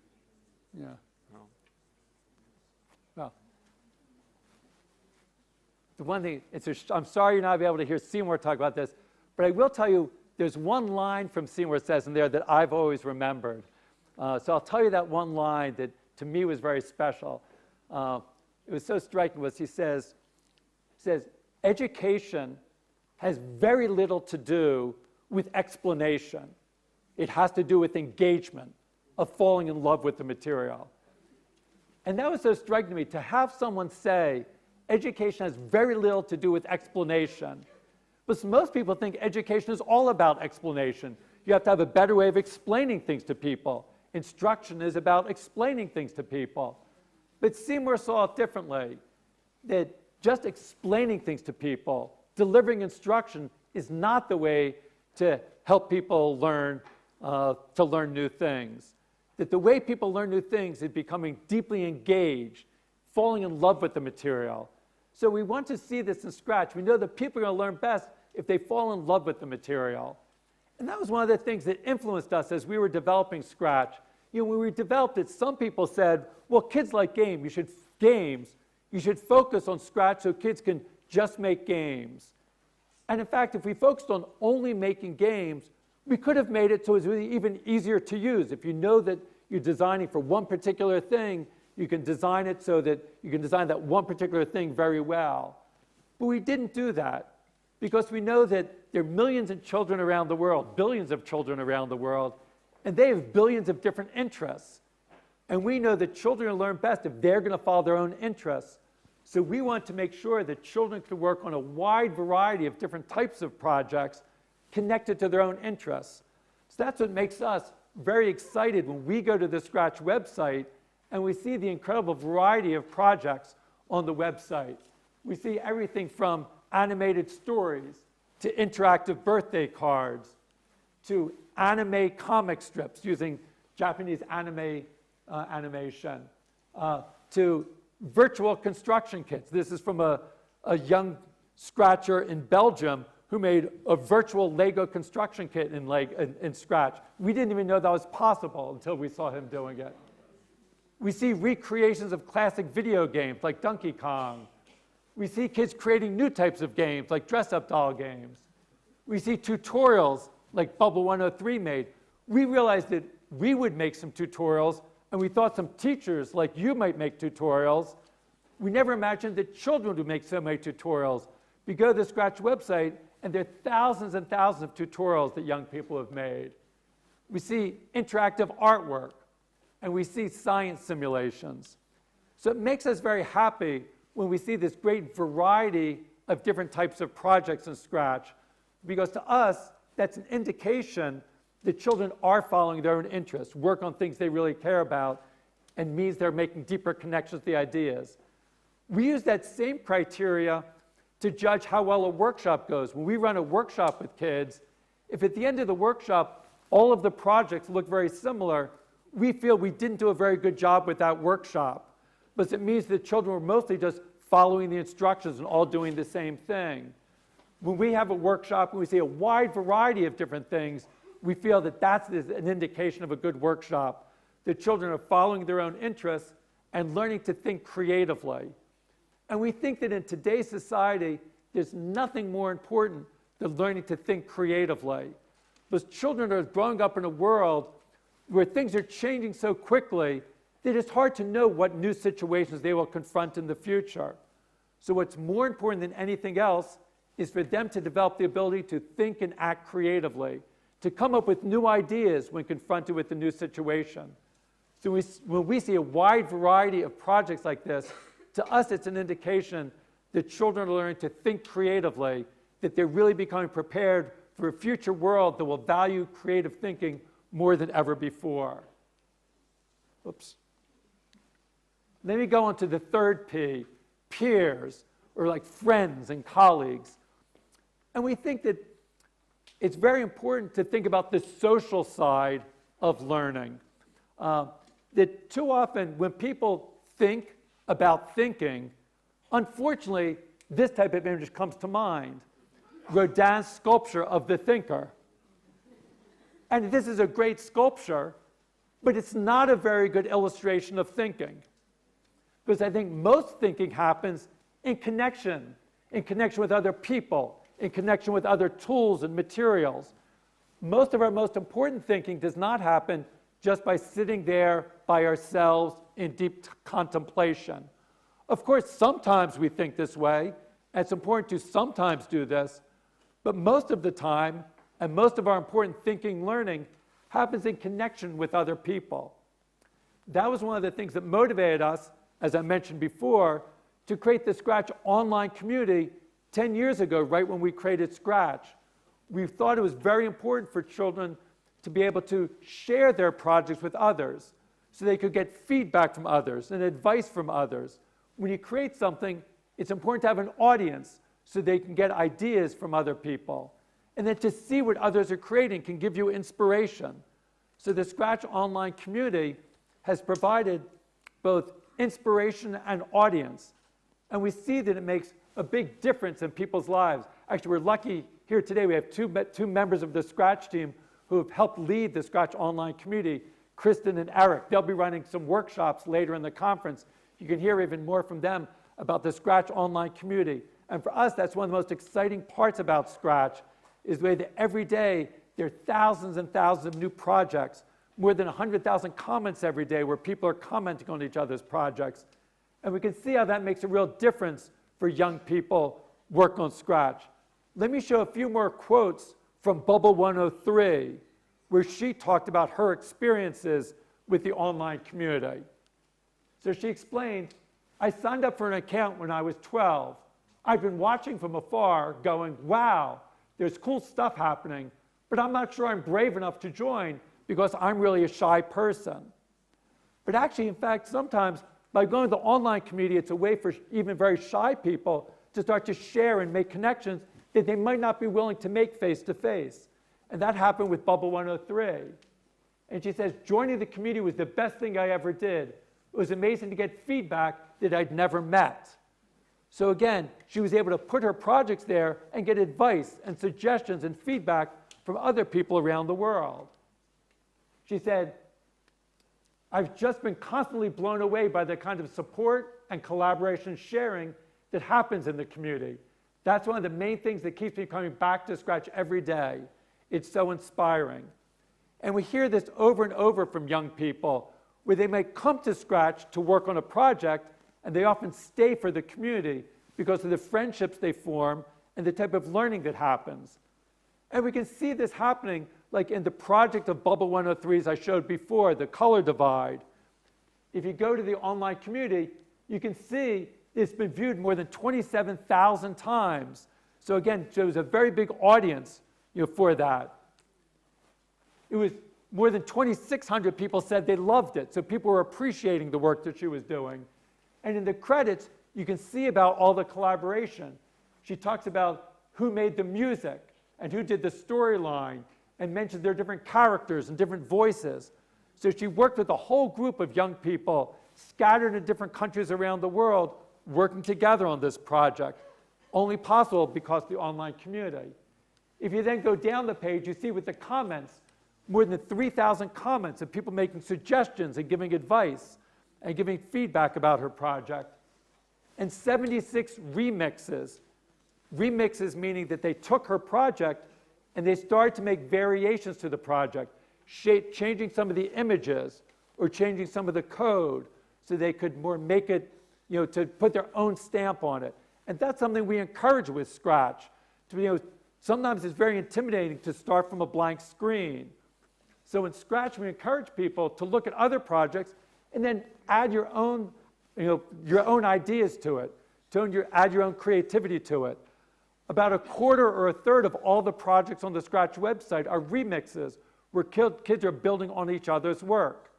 Yeah. No. Well, the one thing, I'm sorry you're not able to hear Seymour talk about this, but I will tell you there's one line from Seymour says in there that I've always remembered. So I'll tell you that one line that to me was very special. It was so striking was he says, education has very little to do with explanation. It has to do with engagement, of falling in love with the material. And that was so striking to me, to have someone say, education has very little to do with explanation. But most people think education is all about explanation. You have to have a better way of explaining things to people. Instruction is about explaining things to people. But Seymour saw it differently, that just explaining things to people, delivering instruction is not the way to help people learn to learn new things. That the way people learn new things is becoming deeply engaged, falling in love with the material. So we want to see this in Scratch. We know that people are going to learn best if they fall in love with the material. And that was one of the things that influenced us as we were developing Scratch. When we developed it, some people said, well, kids like games. You should focus on Scratch so kids can just make games. And in fact, if we focused on only making games, we could have made it so it was really even easier to use. If you know that you're designing for one particular thing, You can design it so that you can design that one particular thing very well. But we didn't do that because we know that there are millions of children around the world, billions of children around the world, and they have billions of different interests. And we know that children learn best if they're going to follow their own interests. So we want to make sure that children can work on a wide variety of different types of projects connected to their own interests. So that's what makes us very excited when we go to the Scratch website and we see the incredible variety of projects on the website. We see everything from animated stories to interactive birthday cards to anime comic strips using Japanese anime animation to virtual construction kits. This is from a young Scratcher in Belgium who made a virtual Lego construction kit in Scratch. We didn't even know that was possible until we saw him doing it. We see recreations of classic video games like Donkey Kong. We see kids creating new types of games like dress-up doll games. We see tutorials like Bubble 103 made. We realized that we would make some tutorials, and we thought some teachers like you might make tutorials. We never imagined that children would make so many tutorials. We go to the Scratch website, and there are thousands and thousands of tutorials that young people have made. We see interactive artwork, and we see science simulations. So it makes us very happy when we see this great variety of different types of projects in Scratch, because to us, that's an indication that children are following their own interests, work on things they really care about, and means they're making deeper connections with the ideas. We use that same criteria to judge how well a workshop goes. When we run a workshop with kids, if at the end of the workshop, all of the projects look very similar, we feel we didn't do a very good job with that workshop. But it means that children were mostly just following the instructions and all doing the same thing. When we have a workshop and we see a wide variety of different things, we feel that that's an indication of a good workshop. The children are following their own interests and learning to think creatively. And we think that in today's society, there's nothing more important than learning to think creatively. Because children are growing up in a world where things are changing so quickly that it's hard to know what new situations they will confront in the future. So what's more important than anything else is for them to develop the ability to think and act creatively, to come up with new ideas when confronted with a new situation. So when we see a wide variety of projects like this, to us it's an indication that children are learning to think creatively, that they're really becoming prepared for a future world that will value creative thinking more than ever before. Oops. Let me go on to the third P, peers, or like friends and colleagues. And we think that it's very important to think about the social side of learning. That too often when people think about thinking, unfortunately, this type of image comes to mind. Rodin's sculpture of the thinker. And this is a great sculpture, but it's not a very good illustration of thinking. Because I think most thinking happens in connection with other people, in connection with other tools and materials. Most of our most important thinking does not happen just by sitting there by ourselves in deep contemplation. Of course, sometimes we think this way, and it's important to sometimes do this, but most of the time, and most of our important thinking learning happens in connection with other people. That was one of the things that motivated us, as I mentioned before, to create the Scratch online community 10 years ago, right when we created Scratch. We thought it was very important for children to be able to share their projects with others so they could get feedback from others and advice from others. When you create something, it's important to have an audience so they can get ideas from other people. And then to see what others are creating can give you inspiration. So the Scratch online community has provided both inspiration and audience. And we see that it makes a big difference in people's lives. Actually, we're lucky here today. We have two members of the Scratch team who have helped lead the Scratch online community, Kristen and Eric. They'll be running some workshops later in the conference. You can hear even more from them about the Scratch online community. And for us, that's one of the most exciting parts about Scratch, is the way that every day there are thousands and thousands of new projects, more than 100,000 comments every day where people are commenting on each other's projects. And we can see how that makes a real difference for young people working on Scratch. Let me show a few more quotes from Bubble 103, where she talked about her experiences with the online community. So she explained, I signed up for an account when I was 12. I've been watching from afar going, wow, there's cool stuff happening, but I'm not sure I'm brave enough to join because I'm really a shy person. But actually, in fact, sometimes by going to the online community, it's a way for even very shy people to start to share and make connections that they might not be willing to make face-to-face. And that happened with Bubble 103. And she says, joining the community was the best thing I ever did. It was amazing to get feedback that I'd never met. So again, she was able to put her projects there and get advice and suggestions and feedback from other people around the world. She said, I've just been constantly blown away by the kind of support and collaboration sharing that happens in the community. That's one of the main things that keeps me coming back to Scratch every day. It's so inspiring. And we hear this over and over from young people, where they may come to Scratch to work on a project, and they often stay for the community because of the friendships they form and the type of learning that happens. And we can see this happening like in the project of Bubble 103s I showed before, the color divide. If you go to the online community, you can see it's been viewed more than 27,000 times. So again, there was a very big audience for that. It was more than 2,600 people said they loved it, so people were appreciating the work that she was doing. And in the credits, you can see about all the collaboration. She talks about who made the music and who did the storyline and mentions their different characters and different voices. So she worked with a whole group of young people scattered in different countries around the world working together on this project, only possible because of the online community. If you then go down the page, you see with the comments, more than 3,000 comments of people making suggestions and giving advice and giving feedback about her project. And 76 remixes. Remixes meaning that they took her project and they started to make variations to the project, changing some of the images or changing some of the code so they could more make it, to put their own stamp on it. And that's something we encourage with Scratch. Sometimes it's very intimidating to start from a blank screen. So in Scratch, we encourage people to look at other projects and then add your own ideas to it, add your own creativity to it. About a quarter or a third of all the projects on the Scratch website are remixes where kids are building on each other's work.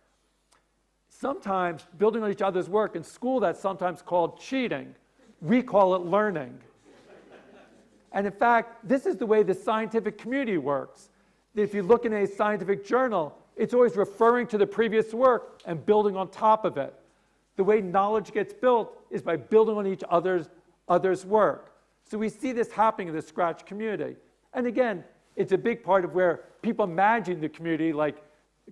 Sometimes building on each other's work in school, that's sometimes called cheating. We call it learning. And in fact, this is the way the scientific community works. If you look in a scientific journal, it's always referring to the previous work and building on top of it. The way knowledge gets built is by building on each other's work. So we see this happening in the Scratch community. And again, it's a big part of where people managing the community, like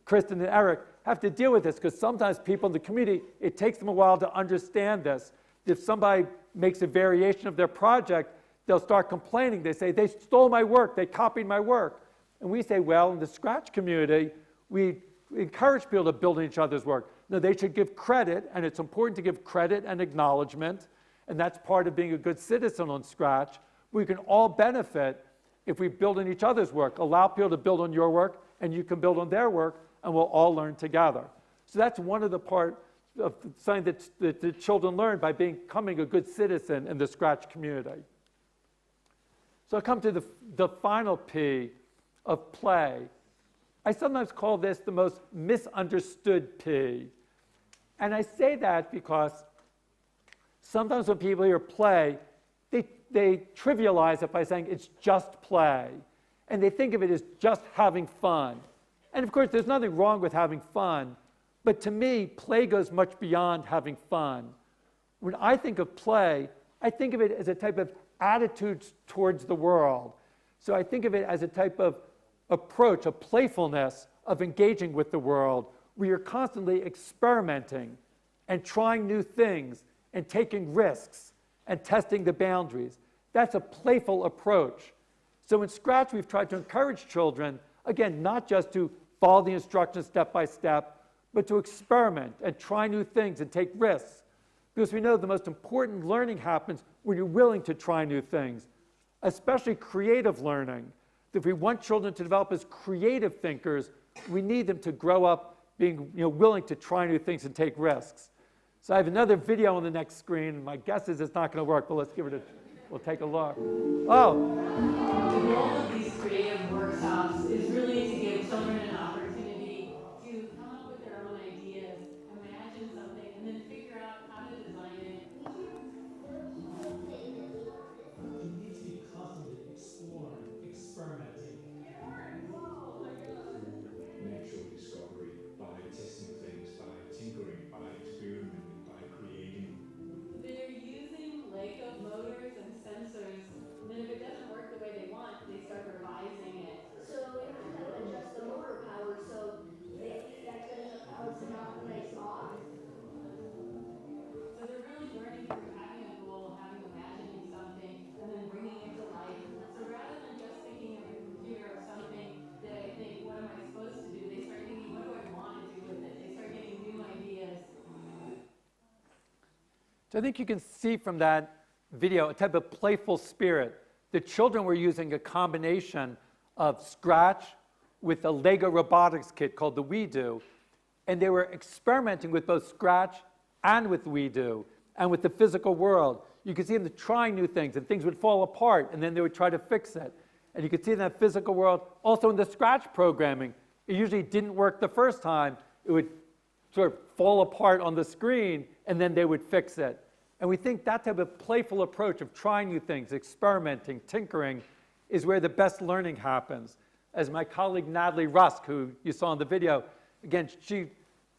Kristen and Eric, have to deal with this, because sometimes people in the community, it takes them a while to understand this. If somebody makes a variation of their project, they'll start complaining. They say, they stole my work, they copied my work. And we say, well, in the Scratch community, we encourage people to build on each other's work. No, they should give credit, and it's important to give credit and acknowledgement, and that's part of being a good citizen on Scratch. We can all benefit if we build on each other's work. Allow people to build on your work, and you can build on their work, and we'll all learn together. So that's one of the part of something that the children learn by becoming a good citizen in the Scratch community. So I come to the final P of play. I sometimes call this the most misunderstood P. And I say that because sometimes when people hear play, they trivialize it by saying it's just play. And they think of it as just having fun. And of course, there's nothing wrong with having fun. But to me, play goes much beyond having fun. When I think of play, I think of it as a type of attitude towards the world. So I think of it as a type of approach, a playfulness of engaging with the world, where you're constantly experimenting and trying new things and taking risks and testing the boundaries. That's a playful approach. So in Scratch, we've tried to encourage children, again, not just to follow the instructions step by step, but to experiment and try new things and take risks. Because we know the most important learning happens when you're willing to try new things, especially creative learning. If we want children to develop as creative thinkers, we need them to grow up being willing to try new things and take risks. So I have another video on the next screen. My guess is it's not going to work, but let's give it a, we'll take a look. Oh. The goal of these creative workshops is really to give children an opportunity to come up with their own ideas, imagine something, and then figure out how to design it. You need to be constantly exploring, experimenting. Natural discovery by testing things, by tinkering, by experimenting, by creating. They're using Lego motors and sensors, and then if it doesn't work the way they want, they start revising it. So you have to adjust the motor power so that's good enough power to knock the nice off. So they're really learning through having a goal, imagining something, and then bringing it to life. So rather than just thinking of a computer or something that I think, what am I supposed to do? They start thinking, what do I want to do with it? They start getting new ideas. So I think you can see from that video a type of playful spirit. The children were using a combination of Scratch with a Lego robotics kit called the WeDo, and they were experimenting with both Scratch and with WeDo and with the physical world. You could see them trying new things, and things would fall apart, and then they would try to fix it. And you could see in that physical world, also in the Scratch programming, it usually didn't work the first time. It would sort of fall apart on the screen, and then they would fix it. And we think that type of playful approach of trying new things, experimenting, tinkering, is where the best learning happens. As my colleague Natalie Rusk, who you saw in the video, again, she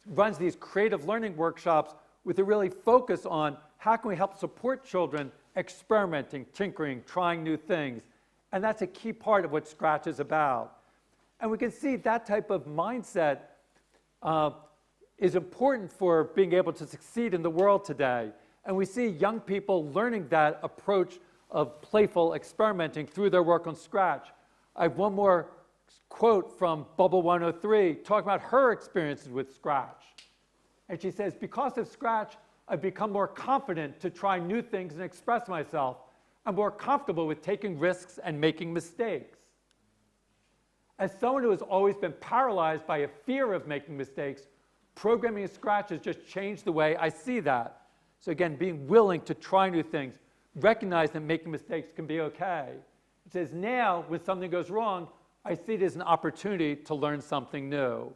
runs these creative learning workshops with a really focus on how can we help support children experimenting, tinkering, trying new things. And that's a key part of what Scratch is about. And we can see that type of mindset is important for being able to succeed in the world today. And we see young people learning that approach of playful experimenting through their work on Scratch. I have one more quote from Bubble 103 talking about her experiences with Scratch. And she says, because of Scratch, I've become more confident to try new things and express myself. I'm more comfortable with taking risks and making mistakes. As someone who has always been paralyzed by a fear of making mistakes, programming in Scratch has just changed the way I see that. So again, being willing to try new things, recognize that making mistakes can be okay. It says now, when something goes wrong, I see it as an opportunity to learn something new.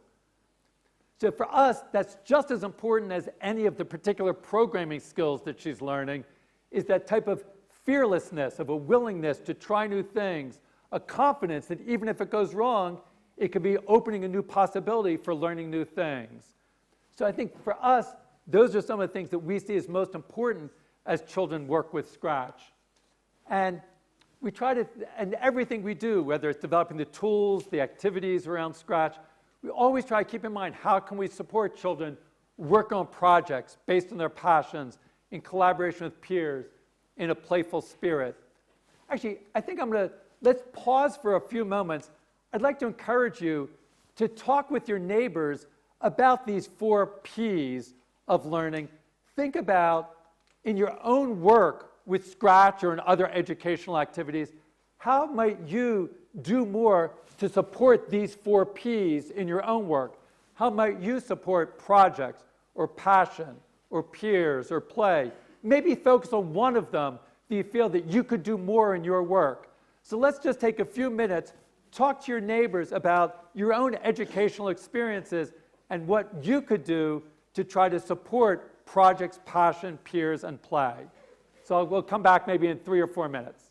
So for us, that's just as important as any of the particular programming skills that she's learning, is that type of fearlessness, of a willingness to try new things, a confidence that even if it goes wrong, it could be opening a new possibility for learning new things. So I think for us, those are some of the things that we see as most important as children work with Scratch. And we try to, and everything we do, whether it's developing the tools, the activities around Scratch, we always try to keep in mind how can we support children work on projects based on their passions, in collaboration with peers, in a playful spirit. Actually, I think let's pause for a few moments. I'd like to encourage you to talk with your neighbors about these 4 Ps of learning. Think about, in your own work with Scratch or in other educational activities, how might you do more to support these 4 Ps in your own work? How might you support projects or passion or peers or play? Maybe focus on one of them that you feel that you could do more in your work. So let's just take a few minutes, talk to your neighbors about your own educational experiences and what you could do to try to support projects, passion, peers, and play. So we'll come back maybe in 3 or 4 minutes.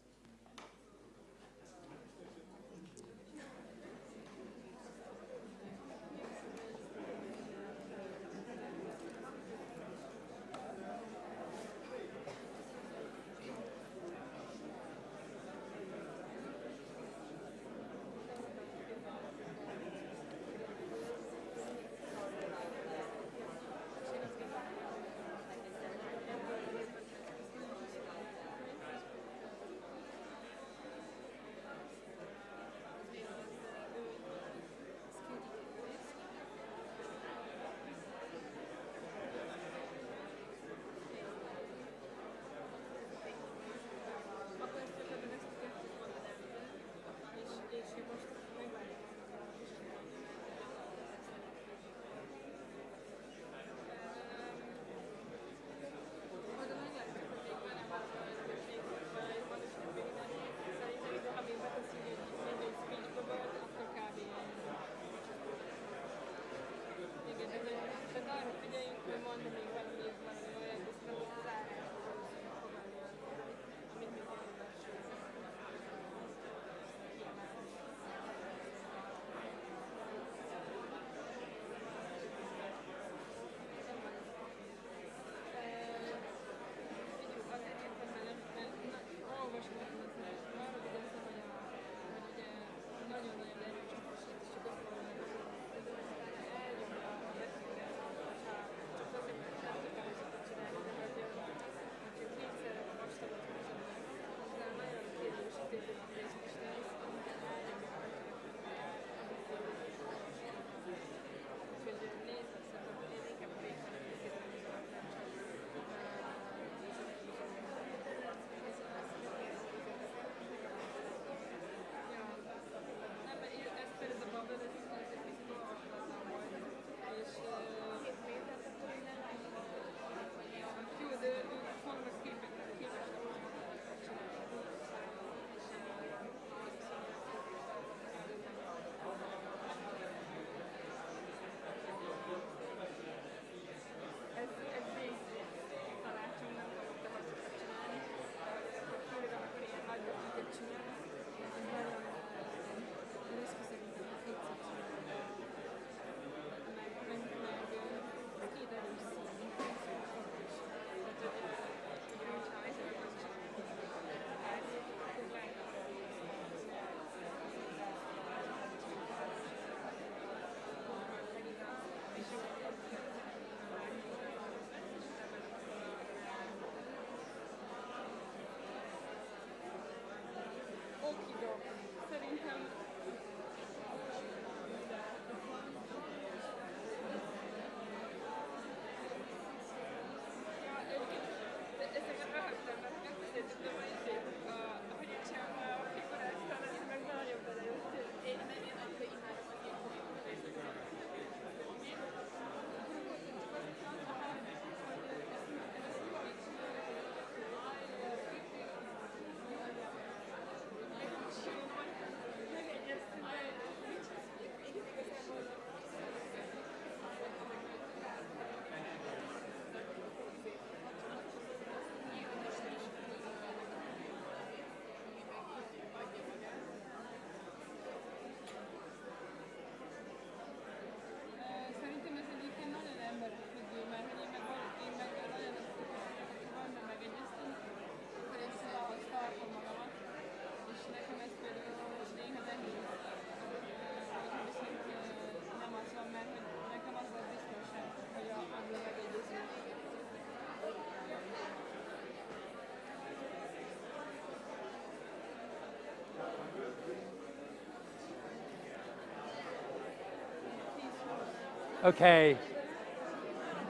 Okay.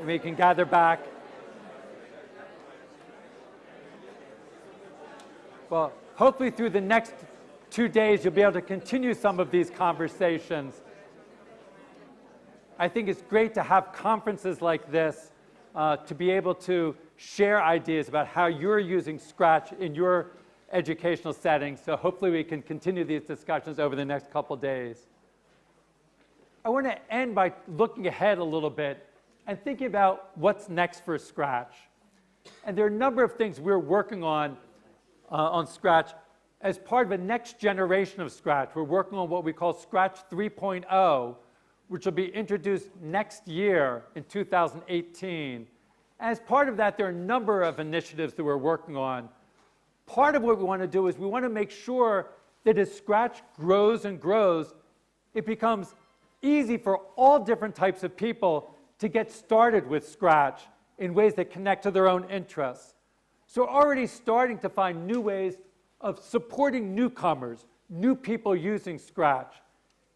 We can gather back. Well, hopefully through the next 2 days, you'll be able to continue some of these conversations. I think it's great to have conferences like this to be able to share ideas about how you're using Scratch in your educational setting. So hopefully we can continue these discussions over the next couple days. I want to end by looking ahead a little bit and thinking about what's next for Scratch. And there are a number of things we're working on Scratch as part of a next generation of Scratch. We're working on what we call Scratch 3.0, which will be introduced next year in 2018. As part of that, there are a number of initiatives that we're working on. Part of what we want to do is we want to make sure that as Scratch grows and grows, it becomes easy for all different types of people to get started with Scratch in ways that connect to their own interests. So we're already starting to find new ways of supporting newcomers, new people using Scratch.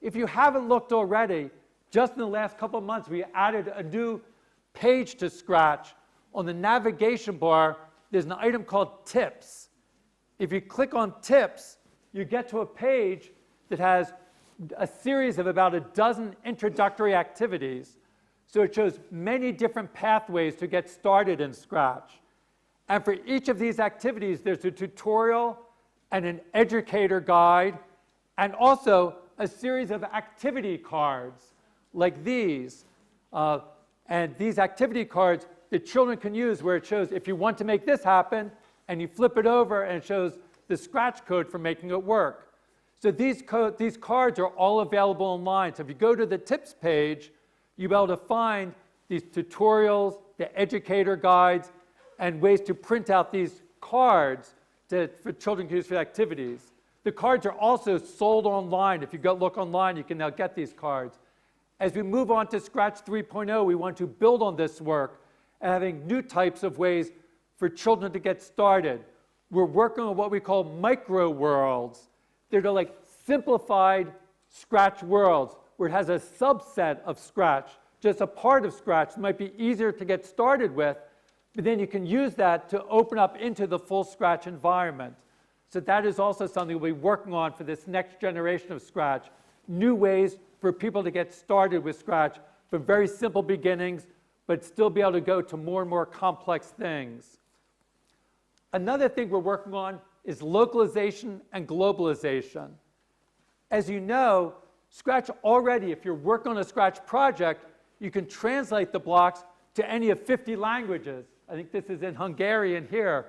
If you haven't looked already, just in the last couple of months, we added a new page to Scratch. On the navigation bar, there's an item called Tips. If you click on Tips, you get to a page that has a series of about a dozen introductory activities. So it shows many different pathways to get started in Scratch. And for each of these activities, there's a tutorial and an educator guide, and also a series of activity cards like these. And these activity cards the children can use where it shows if you want to make this happen, and you flip it over and it shows the Scratch code for making it work. So these cards are all available online. So if you go to the tips page, you'll be able to find these tutorials, the educator guides, and ways to print out these cards for children to use for activities. The cards are also sold online. If you go look online, you can now get these cards. As we move on to Scratch 3.0, we want to build on this work and having new types of ways for children to get started. We're working on what we call micro worlds. They're like simplified Scratch worlds where it has a subset of Scratch, just a part of Scratch that might be easier to get started with, but then you can use that to open up into the full Scratch environment. So that is also something we'll be working on for this next generation of Scratch, new ways for people to get started with Scratch from very simple beginnings, but still be able to go to more and more complex things. Another thing we're working on is localization and globalization. As you know, Scratch already, if you're working on a Scratch project, you can translate the blocks to any of 50 languages. I think this is in Hungarian here.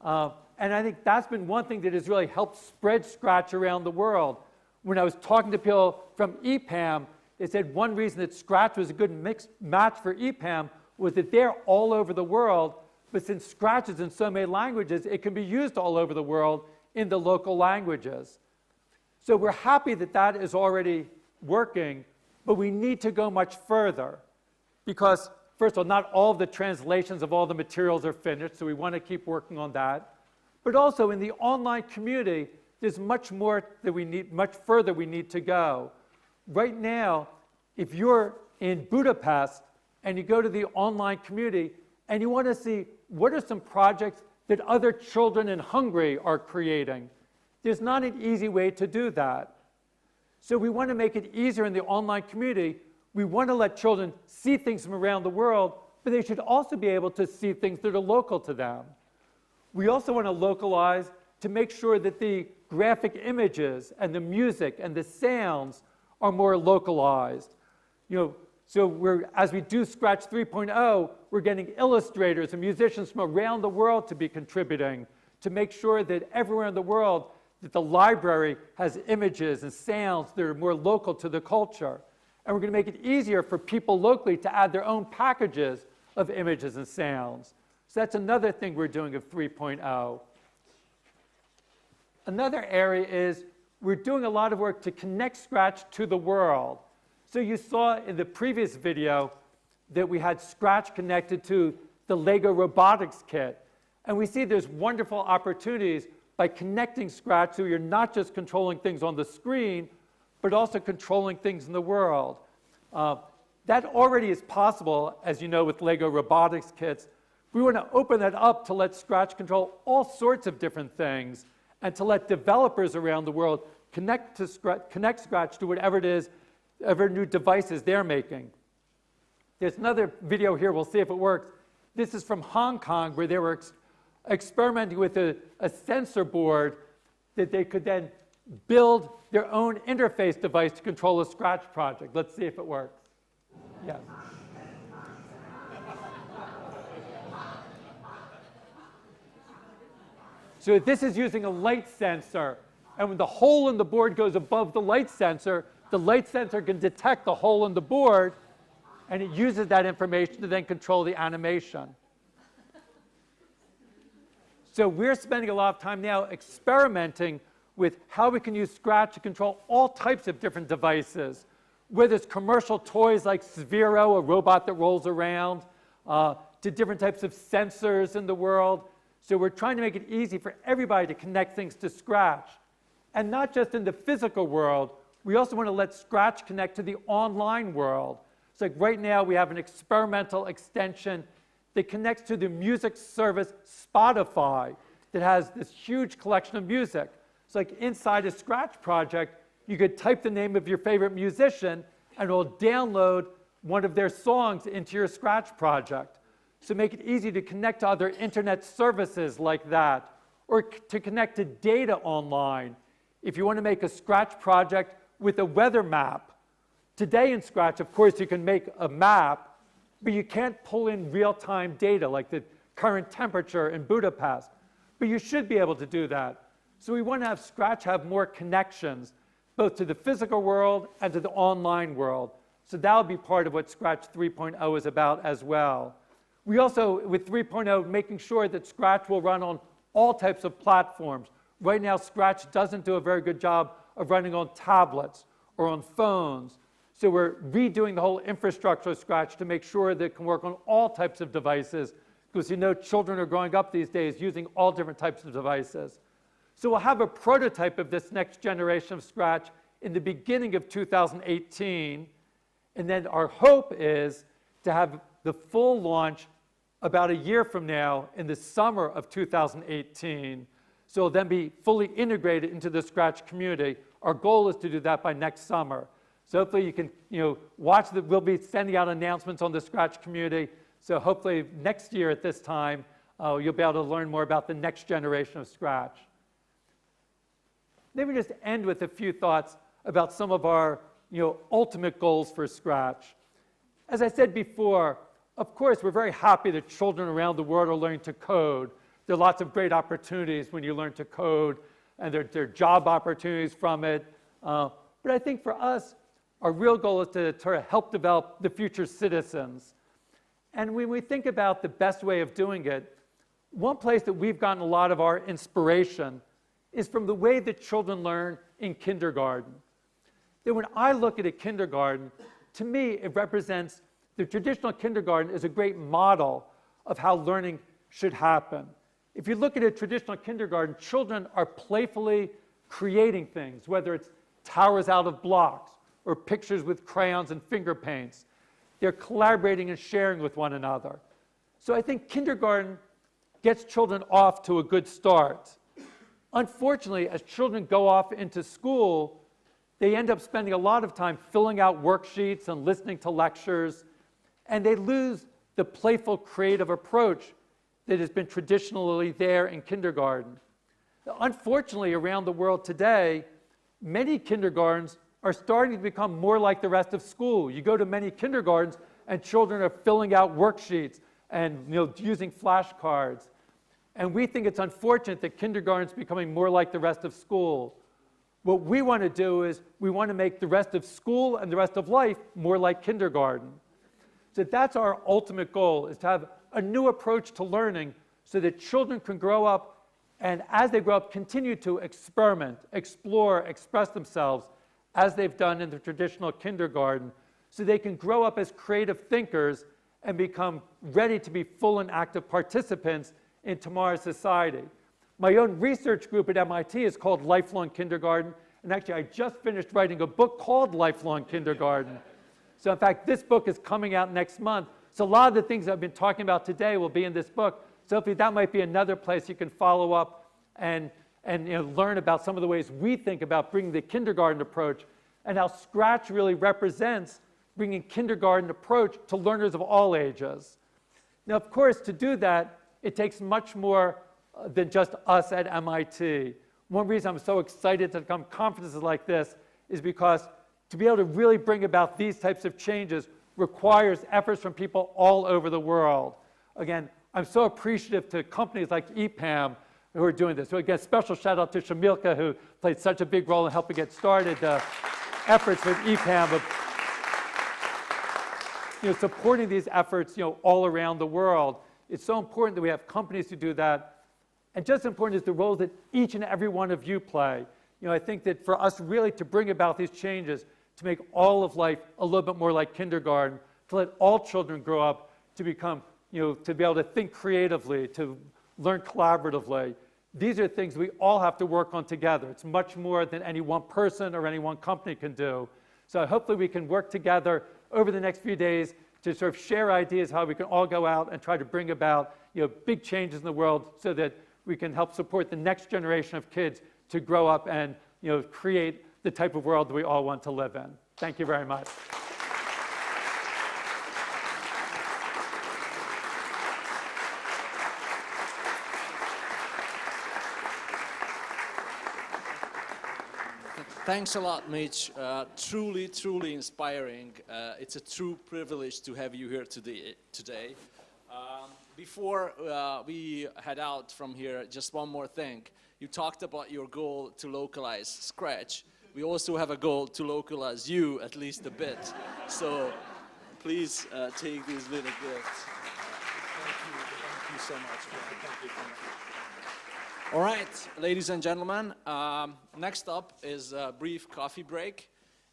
And I think that's been one thing that has really helped spread Scratch around the world. When I was talking to people from EPAM, they said one reason that Scratch was a good match for EPAM was that they're all over the world, but since Scratch is in so many languages, it can be used all over the world in the local languages. So we're happy that that is already working, but we need to go much further because, first of all, not all of the translations of all the materials are finished, so we want to keep working on that. But also in the online community, there's much more that we need, much further we need to go. Right now, if you're in Budapest and you go to the online community and you want to see what are some projects that other children in Hungary are creating, there's not an easy way to do that. So we want to make it easier in the online community. We want to let children see things from around the world, but they should also be able to see things that are local to them. We also want to localize to make sure that the graphic images and the music and the sounds are more localized. So as we do Scratch 3.0, we're getting illustrators and musicians from around the world to be contributing to make sure that everywhere in the world that the library has images and sounds that are more local to the culture. And we're going to make it easier for people locally to add their own packages of images and sounds. So that's another thing we're doing of 3.0. Another area is we're doing a lot of work to connect Scratch to the world. So you saw in the previous video that we had Scratch connected to the Lego robotics kit. And we see there's wonderful opportunities by connecting Scratch so you're not just controlling things on the screen, but also controlling things in the world. That already is possible, as you know, with Lego robotics kits. We want to open that up to let Scratch control all sorts of different things and to let developers around the world connect Scratch to whatever it is, whatever new devices they're making. There's another video here, we'll see if it works. This is from Hong Kong, where they were experimenting with a sensor board that they could then build their own interface device to control a Scratch project. Let's see if it works. Yes. So this is using a light sensor. And when the hole in the board goes above the light sensor can detect the hole in the board, and it uses that information to then control the animation. So we're spending a lot of time now experimenting with how we can use Scratch to control all types of different devices, whether it's commercial toys like Sphero, a robot that rolls around, to different types of sensors in the world. So we're trying to make it easy for everybody to connect things to Scratch. And not just in the physical world, we also want to let Scratch connect to the online world. So like right now we have an experimental extension that connects to the music service Spotify that has this huge collection of music. So like inside a Scratch project, you could type the name of your favorite musician and it will download one of their songs into your Scratch project. So make it easy to connect to other internet services like that, or to connect to data online. If you want to make a Scratch project with a weather map, today in Scratch, of course, you can make a map, but you can't pull in real-time data like the current temperature in Budapest. But you should be able to do that. So we want to have Scratch have more connections, both to the physical world and to the online world. So that'll be part of what Scratch 3.0 is about as well. We also, with 3.0, making sure that Scratch will run on all types of platforms. Right now, Scratch doesn't do a very good job of running on tablets or on phones. So we're redoing the whole infrastructure of Scratch to make sure that it can work on all types of devices, because you know children are growing up these days using all different types of devices. So we'll have a prototype of this next generation of Scratch in the beginning of 2018, and then our hope is to have the full launch about a year from now in the summer of 2018. So it'll then be fully integrated into the Scratch community. Our goal is to do that by next summer. So hopefully you can watch that. We'll be sending out announcements on the Scratch community. So hopefully next year at this time, you'll be able to learn more about the next generation of Scratch. Let me just end with a few thoughts about some of our ultimate goals for Scratch. As I said before, of course, we're very happy that children around the world are learning to code. There are lots of great opportunities when you learn to code, and there are job opportunities from it. But I think for us, our real goal is to try to help develop the future citizens. And when we think about the best way of doing it, one place that we've gotten a lot of our inspiration is from the way that children learn in kindergarten. That when I look at a kindergarten, to me, it represents the traditional kindergarten is a great model of how learning should happen. If you look at a traditional kindergarten, children are playfully creating things, whether it's towers out of blocks or pictures with crayons and finger paints. They're collaborating and sharing with one another. So I think kindergarten gets children off to a good start. Unfortunately, as children go off into school, they end up spending a lot of time filling out worksheets and listening to lectures, and they lose the playful, creative approach that has been traditionally there in kindergarten. Unfortunately, around the world today, many kindergartens are starting to become more like the rest of school. You go to many kindergartens, and children are filling out worksheets and using flashcards. And we think it's unfortunate that kindergarten is becoming more like the rest of school. What we want to do is we want to make the rest of school and the rest of life more like kindergarten. So that's our ultimate goal, is to have a new approach to learning so that children can grow up, and as they grow up, continue to experiment, explore, express themselves as they've done in the traditional kindergarten, so they can grow up as creative thinkers and become ready to be full and active participants in tomorrow's society. My own research group at MIT is called Lifelong Kindergarten, and actually I just finished writing a book called Lifelong Kindergarten. So in fact, this book is coming out next month. So a lot of the things I've been talking about today will be in this book. So hopefully that might be another place you can follow up and learn about some of the ways we think about bringing the kindergarten approach and how Scratch really represents bringing kindergarten approach to learners of all ages. Now, of course, to do that, it takes much more than just us at MIT. One reason I'm so excited to come to conferences like this is because to be able to really bring about these types of changes requires efforts from people all over the world. Again, I'm so appreciative to companies like EPAM who are doing this. So again, special shout out to Shamilka, who played such a big role in helping get started the efforts with EPAM of supporting these efforts all around the world. It's so important that we have companies who do that. And just as important is the role that each and every one of you play. I think that for us really to bring about these changes, to make all of life a little bit more like kindergarten, to let all children grow up to become, to be able to think creatively, to learn collaboratively. These are things we all have to work on together. It's much more than any one person or any one company can do. So hopefully we can work together over the next few days to sort of share ideas how we can all go out and try to bring about big changes in the world so that we can help support the next generation of kids to grow up and create the type of world that we all want to live in. Thank you very much. Thanks a lot, Mitch. Truly, truly inspiring. It's a true privilege to have you here today. Before we head out from here, just one more thing. You talked about your goal to localize Scratch. We also have a goal to localize you at least a bit. So please take these little gifts. Thank you so much. Thank you so much. All right, ladies and gentlemen, next up is a brief coffee break,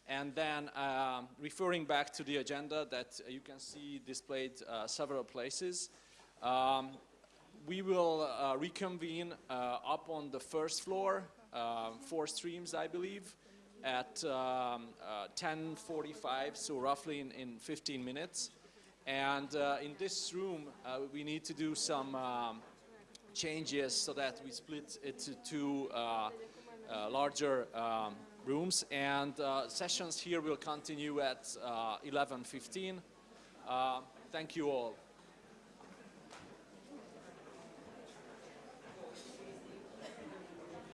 and then referring back to the agenda that you can see displayed several places, we will reconvene up on the first floor, 4 streams, I believe, at 10:45, so roughly in 15 minutes. And in this room, we need to do some changes so that we split it to 2 larger rooms, and sessions here will continue at 11:15. Thank you all.